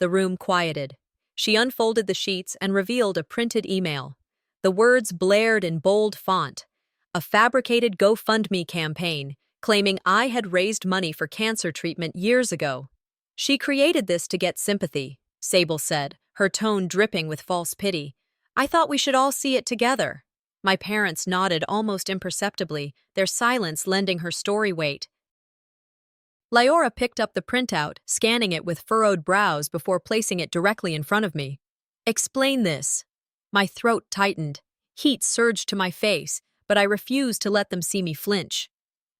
The room quieted. She unfolded the sheets and revealed a printed email. The words blared in bold font. A fabricated GoFundMe campaign, claiming I had raised money for cancer treatment years ago. "She created this to get sympathy," Sable said, her tone dripping with false pity. "I thought we should all see it together." My parents nodded almost imperceptibly, their silence lending her story weight. Leora picked up the printout, scanning it with furrowed brows before placing it directly in front of me. "Explain this." My throat tightened. Heat surged to my face, but I refused to let them see me flinch.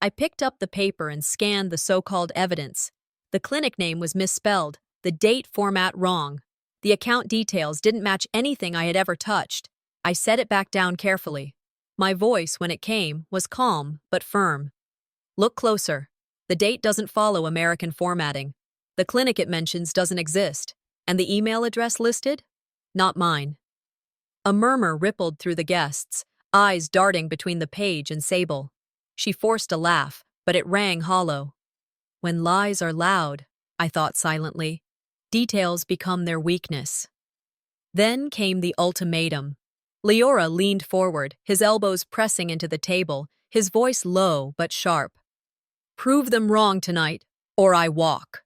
I picked up the paper and scanned the so-called evidence. The clinic name was misspelled, the date format wrong. The account details didn't match anything I had ever touched. I set it back down carefully. My voice, when it came, was calm but firm. "Look closer. The date doesn't follow American formatting. The clinic it mentions doesn't exist. And the email address listed? Not mine." A murmur rippled through the guests, eyes darting between the page and Sable. She forced a laugh, but it rang hollow. "When lies are loud," I thought silently, "details become their weakness." Then came the ultimatum. Leora leaned forward, his elbows pressing into the table, his voice low but sharp. "Prove them wrong tonight, or I walk."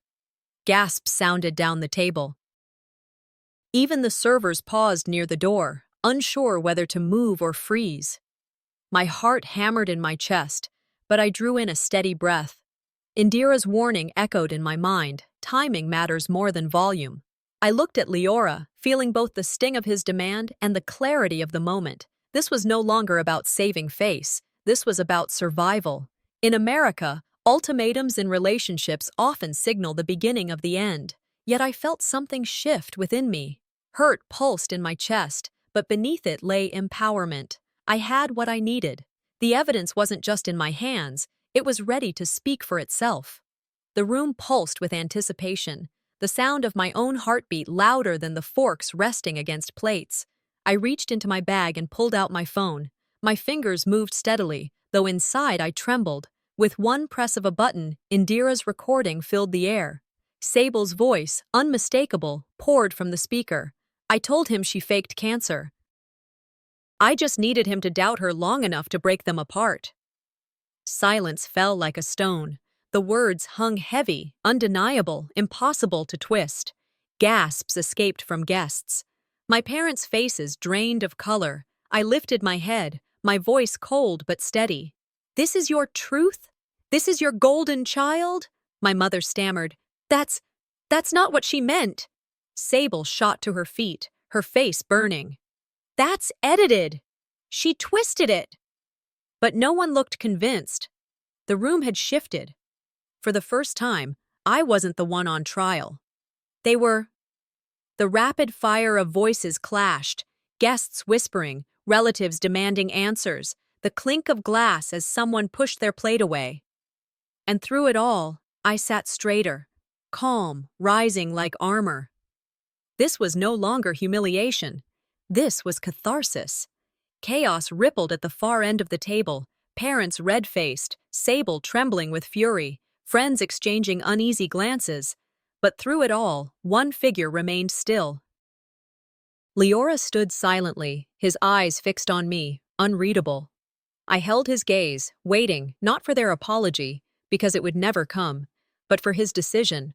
Gasps sounded down the table. Even the servers paused near the door, unsure whether to move or freeze. My heart hammered in my chest, but I drew in a steady breath. Indira's warning echoed in my mind. Timing matters more than volume. I looked at Leora, feeling both the sting of his demand and the clarity of the moment. This was no longer about saving face. This was about survival. In America, ultimatums in relationships often signal the beginning of the end. Yet I felt something shift within me. Hurt pulsed in my chest, but beneath it lay empowerment. I had what I needed. The evidence wasn't just in my hands, it was ready to speak for itself. The room pulsed with anticipation, the sound of my own heartbeat louder than the forks resting against plates. I reached into my bag and pulled out my phone. My fingers moved steadily, though inside I trembled. With one press of a button, Indira's recording filled the air. Sable's voice, unmistakable, poured from the speaker. I told him she faked cancer. I just needed him to doubt her long enough to break them apart. Silence fell like a stone. The words hung heavy, undeniable, impossible to twist. Gasps escaped from guests. My parents' faces drained of color. I lifted my head, my voice cold but steady. "This is your truth? This is your golden child?" My mother stammered. That's not what she meant." Sable shot to her feet, her face burning. "That's edited. She twisted it." But no one looked convinced. The room had shifted. For the first time, I wasn't the one on trial. They were. The rapid fire of voices clashed, guests whispering, relatives demanding answers, the clink of glass as someone pushed their plate away. And through it all, I sat straighter, calm, rising like armor. This was no longer humiliation. This was catharsis. Chaos rippled at the far end of the table, parents red-faced, Sable trembling with fury, friends exchanging uneasy glances. But through it all, one figure remained still. Leora stood silently, his eyes fixed on me, unreadable. I held his gaze, waiting, not for their apology, because it would never come, but for his decision.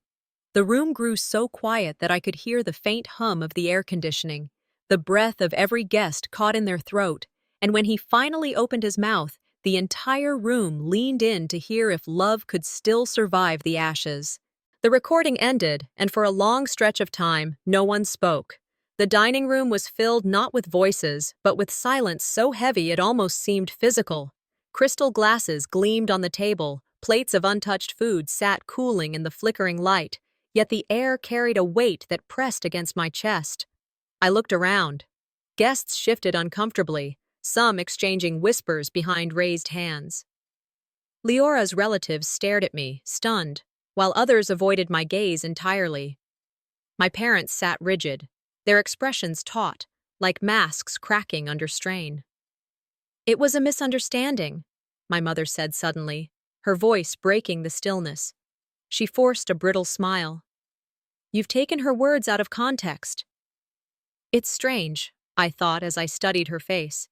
The room grew so quiet that I could hear the faint hum of the air conditioning, the breath of every guest caught in their throat, and when he finally opened his mouth, the entire room leaned in to hear if love could still survive the ashes. The recording ended, and for a long stretch of time, no one spoke. The dining room was filled not with voices, but with silence so heavy it almost seemed physical. Crystal glasses gleamed on the table, plates of untouched food sat cooling in the flickering light, yet the air carried a weight that pressed against my chest. I looked around. Guests shifted uncomfortably, some exchanging whispers behind raised hands. Leora's relatives stared at me, stunned, while others avoided my gaze entirely. My parents sat rigid, their expressions taut, like masks cracking under strain. "It was a misunderstanding," my mother said suddenly, her voice breaking the stillness. She forced a brittle smile. "You've taken her words out of context." It's strange, I thought as I studied her face.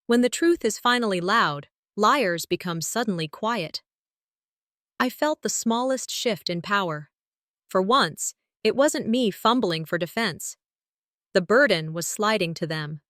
When the truth is finally loud, liars become suddenly quiet. I felt the smallest shift in power. For once, it wasn't me fumbling for defense. The burden was sliding to them.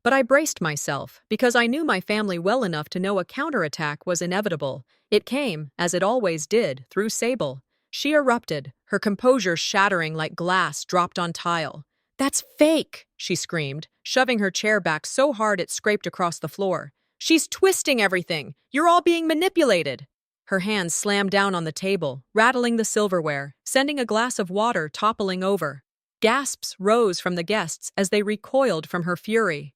But I braced myself, because I knew my family well enough to know a counterattack was inevitable. It came, as it always did, through Sable. She erupted, her composure shattering like glass dropped on tile. "That's fake!" she screamed, shoving her chair back so hard it scraped across the floor. "She's twisting everything! You're all being manipulated!" Her hands slammed down on the table, rattling the silverware, sending a glass of water toppling over. Gasps rose from the guests as they recoiled from her fury.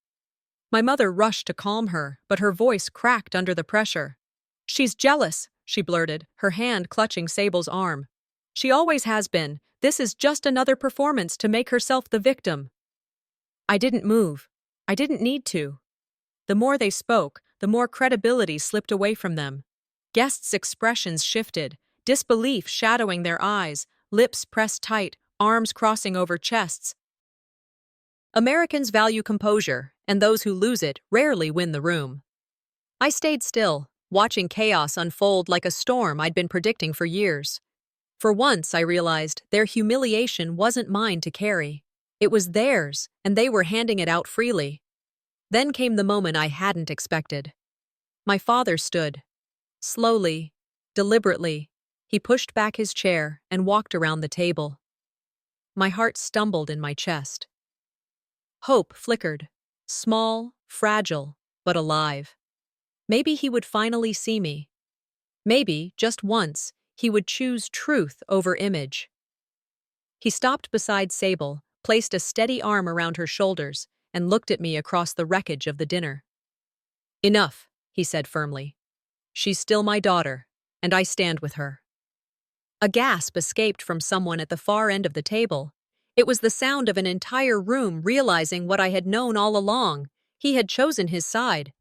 My mother rushed to calm her, but her voice cracked under the pressure. "She's jealous," she blurted, her hand clutching Sable's arm. "She always has been. This is just another performance to make herself the victim." I didn't move. I didn't need to. The more they spoke, the more credibility slipped away from them. Guests' expressions shifted, disbelief shadowing their eyes, lips pressed tight, arms crossing over chests. Americans value composure, and those who lose it rarely win the room. I stayed still, watching chaos unfold like a storm I'd been predicting for years. For once, I realized their humiliation wasn't mine to carry. It was theirs, and they were handing it out freely. Then came the moment I hadn't expected. My father stood. Slowly, deliberately, he pushed back his chair and walked around the table. My heart stumbled in my chest. Hope flickered, small, fragile, but alive. Maybe he would finally see me. Maybe, just once, he would choose truth over image. He stopped beside Sable, placed a steady arm around her shoulders, and looked at me across the wreckage of the dinner. "Enough," he said firmly. "She's still my daughter, and I stand with her." A gasp escaped from someone at the far end of the table. It was the sound of an entire room realizing what I had known all along. He had chosen his side.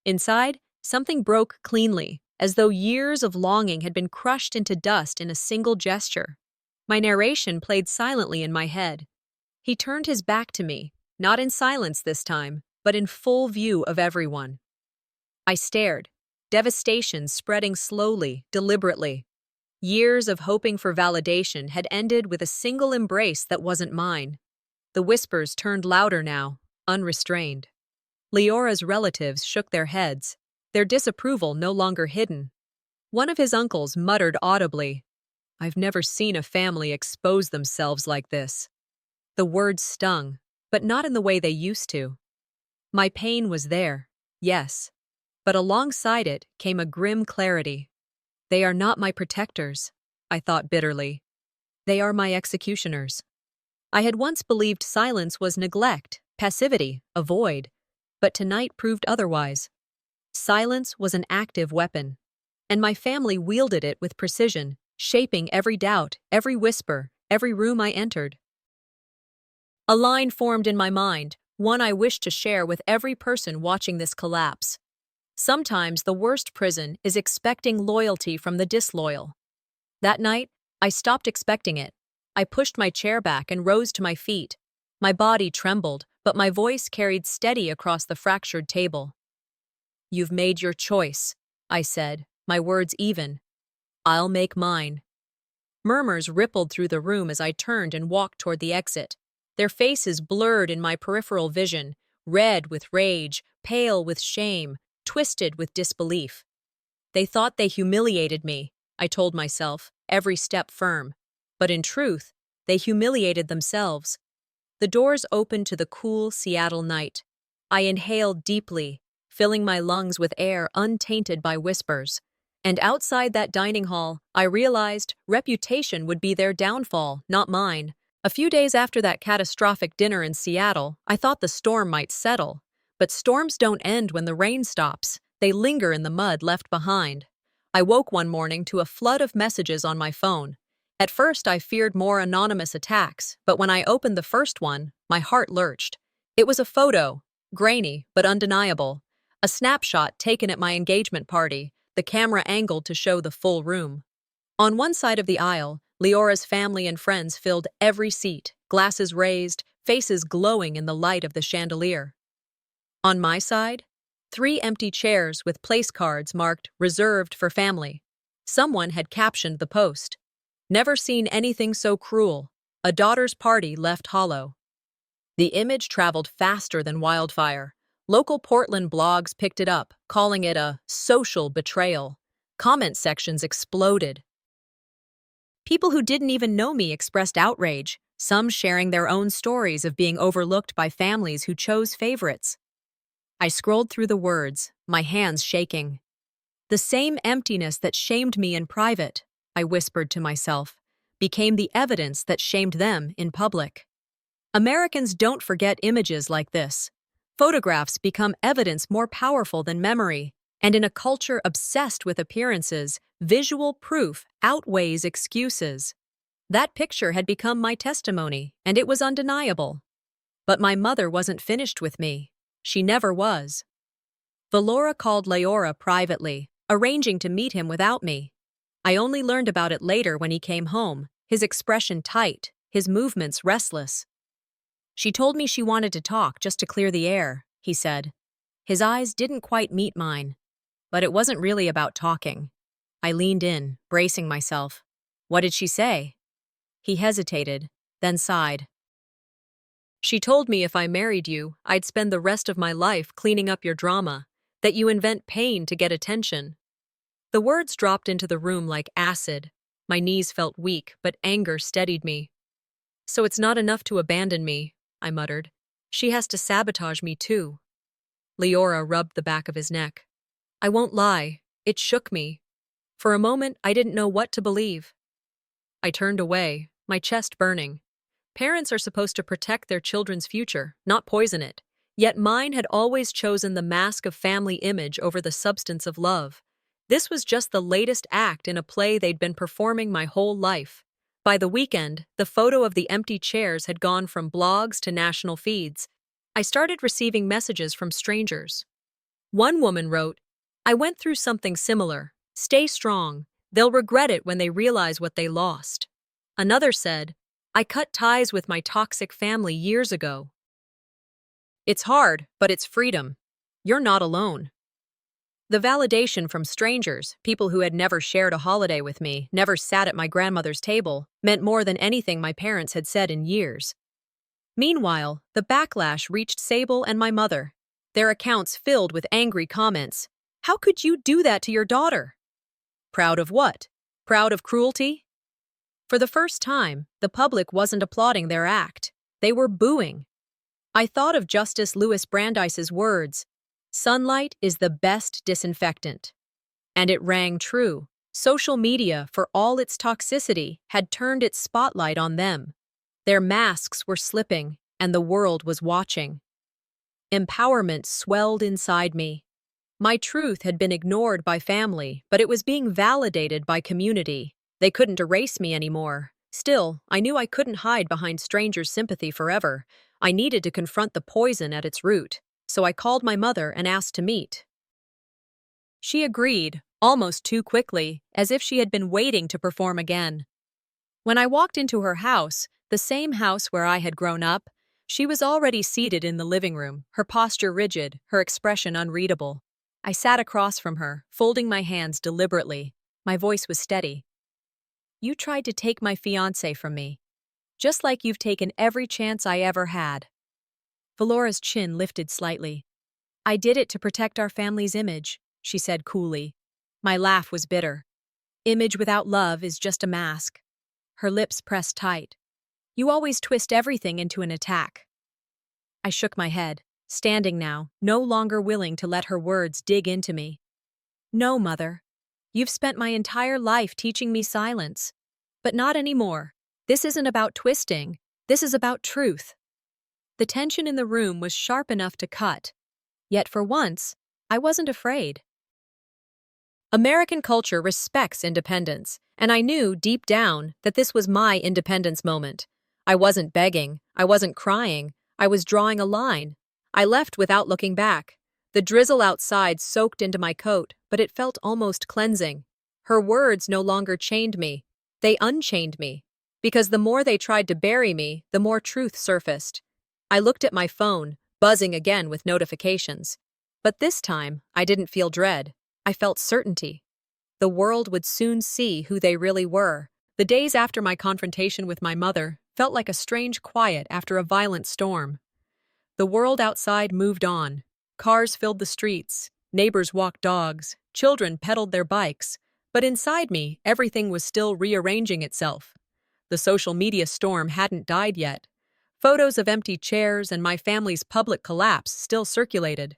Inside, something broke cleanly, as though years of longing had been crushed into dust in a single gesture. My narration played silently in my head. He turned his back to me, not in silence this time, but in full view of everyone. I stared, devastation spreading slowly, deliberately. Years of hoping for validation had ended with a single embrace that wasn't mine. The whispers turned louder now, unrestrained. Leora's relatives shook their heads, their disapproval no longer hidden. One of his uncles muttered audibly, "I've never seen a family expose themselves like this." The words stung, but not in the way they used to. My pain was there, yes, but alongside it came a grim clarity. They are not my protectors, I thought bitterly. They are my executioners. I had once believed silence was neglect, passivity, a void, but tonight proved otherwise. Silence was an active weapon, and my family wielded it with precision, shaping every doubt, every whisper, every room I entered. A line formed in my mind, one I wished to share with every person watching this collapse. Sometimes the worst prison is expecting loyalty from the disloyal. That night, I stopped expecting it. I pushed my chair back and rose to my feet. My body trembled, but my voice carried steady across the fractured table. "You've made your choice," I said, my words even. "I'll make mine." Murmurs rippled through the room as I turned and walked toward the exit. Their faces blurred in my peripheral vision, red with rage, pale with shame, twisted with disbelief. They thought they humiliated me, I told myself, every step firm. But in truth, they humiliated themselves. The doors opened to the cool Seattle night. I inhaled deeply, filling my lungs with air untainted by whispers. And outside that dining hall, I realized reputation would be their downfall, not mine. A few days after that catastrophic dinner in Seattle, I thought the storm might settle. But storms don't end when the rain stops. They linger in the mud left behind. I woke one morning to a flood of messages on my phone. At first, I feared more anonymous attacks, but when I opened the first one, my heart lurched. It was a photo, grainy but undeniable. A snapshot taken at my engagement party, the camera angled to show the full room. On one side of the aisle, Leora's family and friends filled every seat, glasses raised, faces glowing in the light of the chandelier. On my side, 3 empty chairs with place cards marked "Reserved for Family." Someone had captioned the post, "Never seen anything so cruel. A daughter's party left hollow." The image traveled faster than wildfire. Local Portland blogs picked it up, calling it a social betrayal. Comment sections exploded. People who didn't even know me expressed outrage, some sharing their own stories of being overlooked by families who chose favorites. I scrolled through the words, my hands shaking. The same emptiness that shamed me in private, I whispered to myself, became the evidence that shamed them in public. Americans don't forget images like this. Photographs become evidence more powerful than memory, and in a culture obsessed with appearances, visual proof outweighs excuses. That picture had become my testimony, and it was undeniable. But my mother wasn't finished with me. She never was. Valora called Leora privately, arranging to meet him without me. I only learned about it later when he came home, his expression tight, his movements restless. "She told me she wanted to talk just to clear the air," he said. His eyes didn't quite meet mine. But it wasn't really about talking. I leaned in, bracing myself. "What did she say?" He hesitated, then sighed. "She told me if I married you, I'd spend the rest of my life cleaning up your drama, that you invent pain to get attention." The words dropped into the room like acid. My knees felt weak, but anger steadied me. "So it's not enough to abandon me," I muttered. "She has to sabotage me too." Leora rubbed the back of his neck. I won't lie, it shook me. For a moment, I didn't know what to believe. I turned away, my chest burning. Parents are supposed to protect their children's future, not poison it. Yet mine had always chosen the mask of family image over the substance of love. This was just the latest act in a play they'd been performing my whole life. By the weekend, the photo of the empty chairs had gone from blogs to national feeds. I started receiving messages from strangers. One woman wrote, "I went through something similar. Stay strong. They'll regret it when they realize what they lost." Another said, "I cut ties with my toxic family years ago." It's hard, but it's freedom. You're not alone. The validation from strangers, people who had never shared a holiday with me, never sat at my grandmother's table, meant more than anything my parents had said in years. Meanwhile, the backlash reached Sable and my mother. Their accounts filled with angry comments. "How could you do that to your daughter?" Proud of what? Proud of cruelty? For the first time, the public wasn't applauding their act. They were booing. I thought of Justice Louis Brandeis's words, "Sunlight is the best disinfectant." And it rang true. Social media, for all its toxicity, had turned its spotlight on them. Their masks were slipping, and the world was watching. Empowerment swelled inside me. My truth had been ignored by family, but it was being validated by community. They couldn't erase me anymore. Still, I knew I couldn't hide behind strangers' sympathy forever. I needed to confront the poison at its root, so I called my mother and asked to meet. She agreed, almost too quickly, as if she had been waiting to perform again. When I walked into her house, the same house where I had grown up, she was already seated in the living room, her posture rigid, her expression unreadable. I sat across from her, folding my hands deliberately. My voice was steady. You tried to take my fiancé from me, just like you've taken every chance I ever had. Valora's chin lifted slightly. I did it to protect our family's image, she said coolly. My laugh was bitter. Image without love is just a mask. Her lips pressed tight. You always twist everything into an attack. I shook my head, standing now, no longer willing to let her words dig into me. No, Mother. You've spent my entire life teaching me silence. But not anymore. This isn't about twisting. This is about truth. The tension in the room was sharp enough to cut. Yet for once, I wasn't afraid. American culture respects independence, and I knew deep down that this was my independence moment. I wasn't begging, I wasn't crying, I was drawing a line. I left without looking back. The drizzle outside soaked into my coat, but it felt almost cleansing. Her words no longer chained me. They unchained me. Because the more they tried to bury me, the more truth surfaced. I looked at my phone, buzzing again with notifications. But this time, I didn't feel dread. I felt certainty. The world would soon see who they really were. The days after my confrontation with my mother felt like a strange quiet after a violent storm. The world outside moved on. Cars filled the streets, neighbors walked dogs, children pedaled their bikes, but inside me, everything was still rearranging itself. The social media storm hadn't died yet. Photos of empty chairs and my family's public collapse still circulated.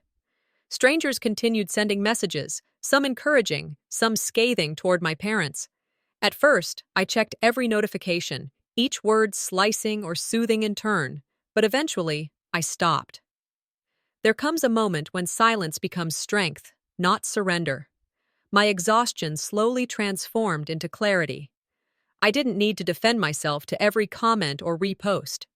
Strangers continued sending messages, some encouraging, some scathing toward my parents. At first, I checked every notification, each word slicing or soothing in turn, but eventually, I stopped. There comes a moment when silence becomes strength, not surrender. My exhaustion slowly transformed into clarity. I didn't need to defend myself to every comment or repost.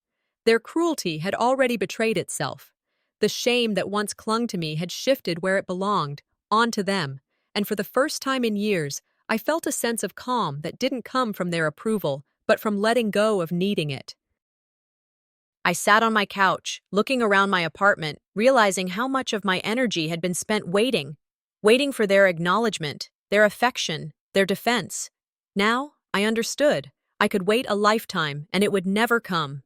Their cruelty had already betrayed itself. The shame that once clung to me had shifted where it belonged, onto them, and for the first time in years, I felt a sense of calm that didn't come from their approval, but from letting go of needing it. I sat on my couch, looking around my apartment, realizing how much of my energy had been spent waiting for their acknowledgement, their affection, their defense. Now, I understood. I could wait a lifetime, and it would never come.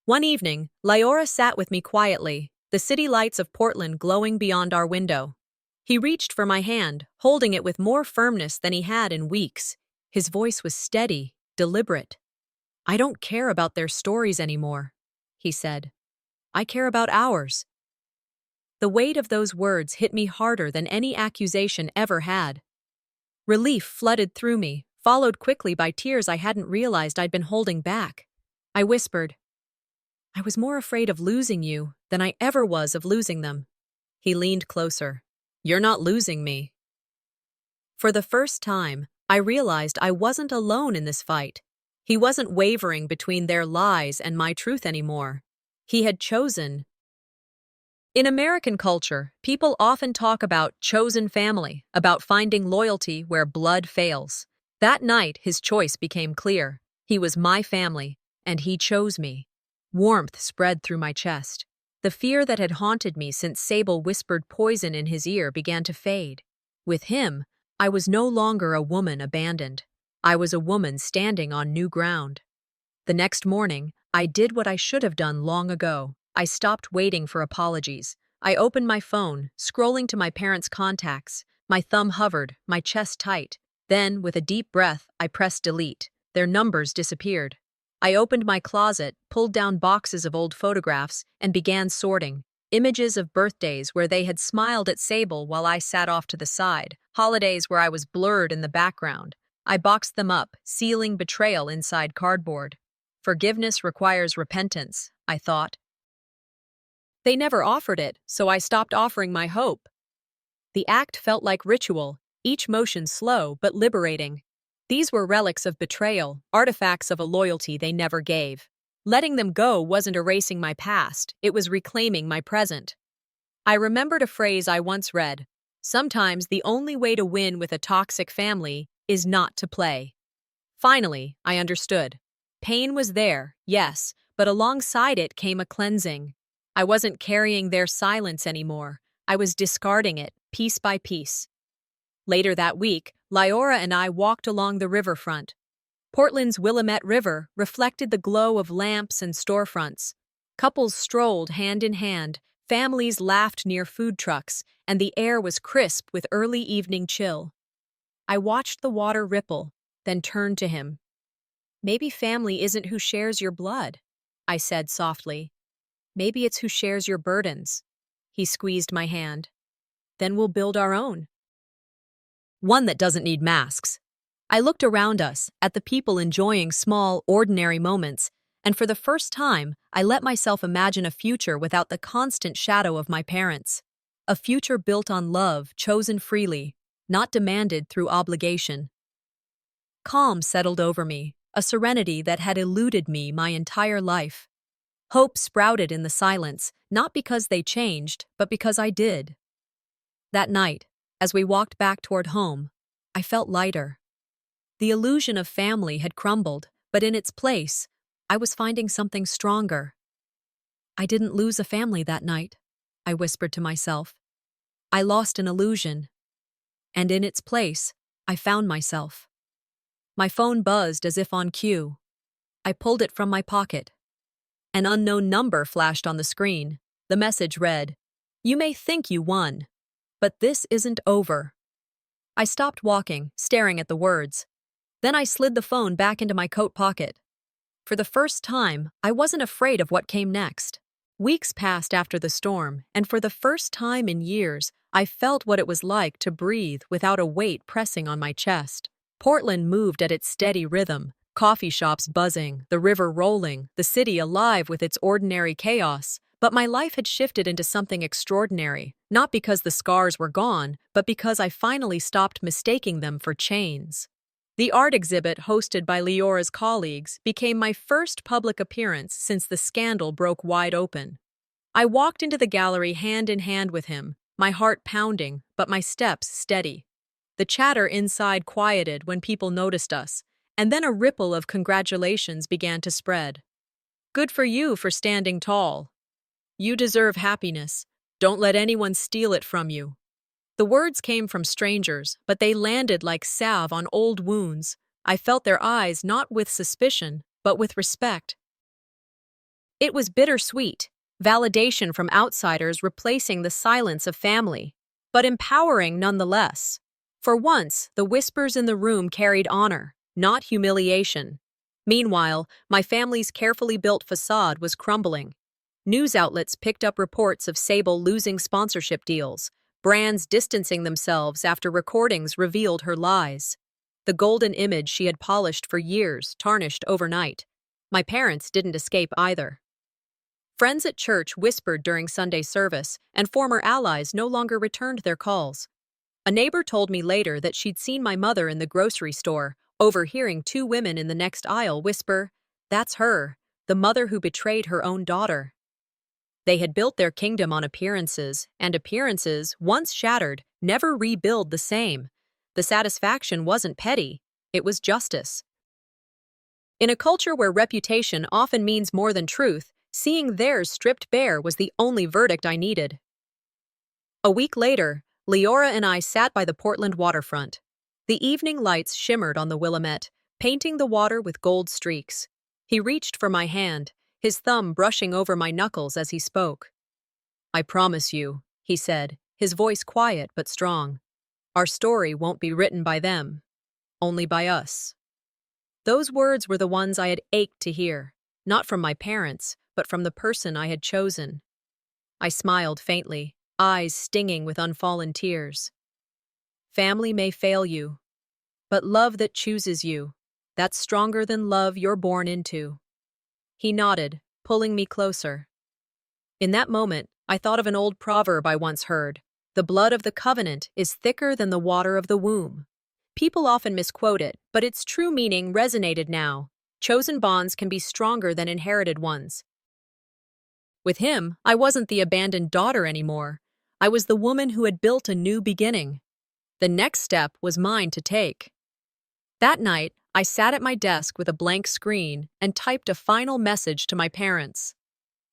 One evening, Liora sat with me quietly, the city lights of Portland glowing beyond our window. He reached for my hand, holding it with more firmness than he had in weeks. His voice was steady, deliberate. I don't care about their stories anymore, he said. I care about ours. The weight of those words hit me harder than any accusation ever had. Relief flooded through me, followed quickly by tears I hadn't realized I'd been holding back. I whispered, I was more afraid of losing you than I ever was of losing them. He leaned closer. You're not losing me. For the first time, I realized I wasn't alone in this fight. He wasn't wavering between their lies and my truth anymore. He had chosen. In American culture, people often talk about chosen family, about finding loyalty where blood fails. That night, his choice became clear. He was my family, and he chose me. Warmth spread through my chest. The fear that had haunted me since Sable whispered poison in his ear began to fade. With him, I was no longer a woman abandoned. I was a woman standing on new ground. The next morning, I did what I should have done long ago. I stopped waiting for apologies. I opened my phone, scrolling to my parents' contacts. My thumb hovered, my chest tight. Then, with a deep breath, I pressed delete. Their numbers disappeared. I opened my closet, pulled down boxes of old photographs, and began sorting. Images of birthdays where they had smiled at Sable while I sat off to the side. Holidays where I was blurred in the background. I boxed them up, sealing betrayal inside cardboard. Forgiveness requires repentance, I thought. They never offered it, so I stopped offering my hope. The act felt like ritual, each motion slow but liberating. These were relics of betrayal, artifacts of a loyalty they never gave. Letting them go wasn't erasing my past, it was reclaiming my present. I remembered a phrase I once read. Sometimes the only way to win with a toxic family is not to play. Finally, I understood. Pain was there, yes, but alongside it came a cleansing. I wasn't carrying their silence anymore. I was discarding it, piece by piece. Later that week, Lyora and I walked along the riverfront. Portland's Willamette River reflected the glow of lamps and storefronts. Couples strolled hand in hand, families laughed near food trucks, and the air was crisp with early evening chill. I watched the water ripple, then turned to him. "Maybe family isn't who shares your blood," I said softly. "Maybe it's who shares your burdens." He squeezed my hand. "Then we'll build our own. One that doesn't need masks." I looked around us, at the people enjoying small, ordinary moments, and for the first time, I let myself imagine a future without the constant shadow of my parents. A future built on love, chosen freely, not demanded through obligation. Calm settled over me, a serenity that had eluded me my entire life. Hope sprouted in the silence, not because they changed, but because I did. That night, as we walked back toward home, I felt lighter. The illusion of family had crumbled, but in its place, I was finding something stronger. "I didn't lose a family that night," I whispered to myself. "I lost an illusion. And in its place, I found myself." My phone buzzed as if on cue. I pulled it from my pocket. An unknown number flashed on the screen. The message read, "You may think you won, but this isn't over." I stopped walking, staring at the words. Then I slid the phone back into my coat pocket. For the first time, I wasn't afraid of what came next. Weeks passed after the storm, and for the first time in years, I felt what it was like to breathe without a weight pressing on my chest. Portland moved at its steady rhythm, coffee shops buzzing, the river rolling, the city alive with its ordinary chaos. But my life had shifted into something extraordinary, not because the scars were gone, but because I finally stopped mistaking them for chains. The art exhibit hosted by Lyora's colleagues became my first public appearance since the scandal broke wide open. I walked into the gallery hand in hand with him, my heart pounding, but my steps steady. The chatter inside quieted when people noticed us, and then a ripple of congratulations began to spread. "Good for you for standing tall. You deserve happiness. Don't let anyone steal it from you." The words came from strangers, but they landed like salve on old wounds. I felt their eyes not with suspicion, but with respect. It was bittersweet, validation from outsiders replacing the silence of family, but empowering nonetheless. For once, the whispers in the room carried honor, not humiliation. Meanwhile, my family's carefully built facade was crumbling. News outlets picked up reports of Sable losing sponsorship deals, brands distancing themselves after recordings revealed her lies. The golden image she had polished for years tarnished overnight. My parents didn't escape either. Friends at church whispered during Sunday service, and former allies no longer returned their calls. A neighbor told me later that she'd seen my mother in the grocery store, overhearing two women in the next aisle whisper, "That's her, the mother who betrayed her own daughter." They had built their kingdom on appearances, and appearances, once shattered, never rebuild the same. The satisfaction wasn't petty, it was justice. In a culture where reputation often means more than truth, seeing theirs stripped bare was the only verdict I needed. A week later, Lyora and I sat by the Portland waterfront. The evening lights shimmered on the Willamette, painting the water with gold streaks. He reached for my hand, his thumb brushing over my knuckles as he spoke. "I promise you," he said, his voice quiet but strong, "our story won't be written by them, only by us." Those words were the ones I had ached to hear, not from my parents, but from the person I had chosen. I smiled faintly, eyes stinging with unfallen tears. "Family may fail you, but love that chooses you, that's stronger than love you're born into." He nodded, pulling me closer. In that moment, I thought of an old proverb I once heard: "The blood of the covenant is thicker than the water of the womb." People often misquote it, but its true meaning resonated now. Chosen bonds can be stronger than inherited ones. With him, I wasn't the abandoned daughter anymore. I was the woman who had built a new beginning. The next step was mine to take. That night, I sat at my desk with a blank screen and typed a final message to my parents.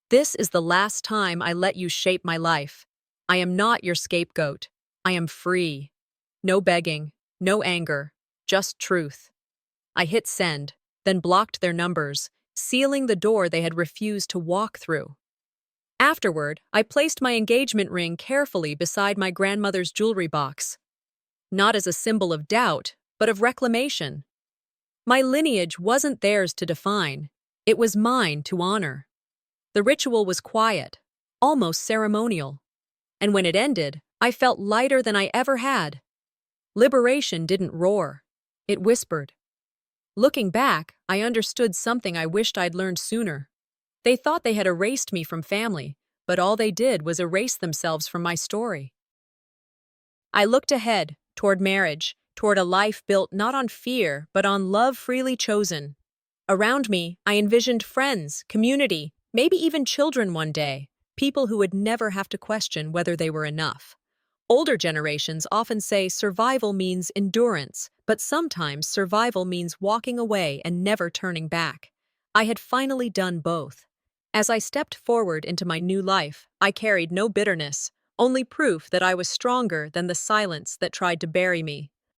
"This is the last time I let you shape my life. I am not your scapegoat. I am free. No begging, no anger, just truth. I hit send, then blocked their numbers, sealing the door they had refused to walk through. Afterward, I placed my engagement ring carefully beside my grandmother's jewelry box, not as a symbol of doubt, but of reclamation. My lineage wasn't theirs to define, it was mine to honor. The ritual was quiet, almost ceremonial, and when it ended, I felt lighter than I ever had. Liberation didn't roar, it whispered. Looking back, I understood something I wished I'd learned sooner. They thought they had erased me from family, but all they did was erase themselves from my story. I looked ahead, toward marriage, toward a life built not on fear, but on love freely chosen. Around me, I envisioned friends, community, maybe even children one day, people who would never have to question whether they were enough. Older generations often say survival means endurance, but sometimes survival means walking away and never turning back. I had finally done both. As I stepped forward into my new life, I carried no bitterness, only proof that I was stronger than the silence that tried to bury me.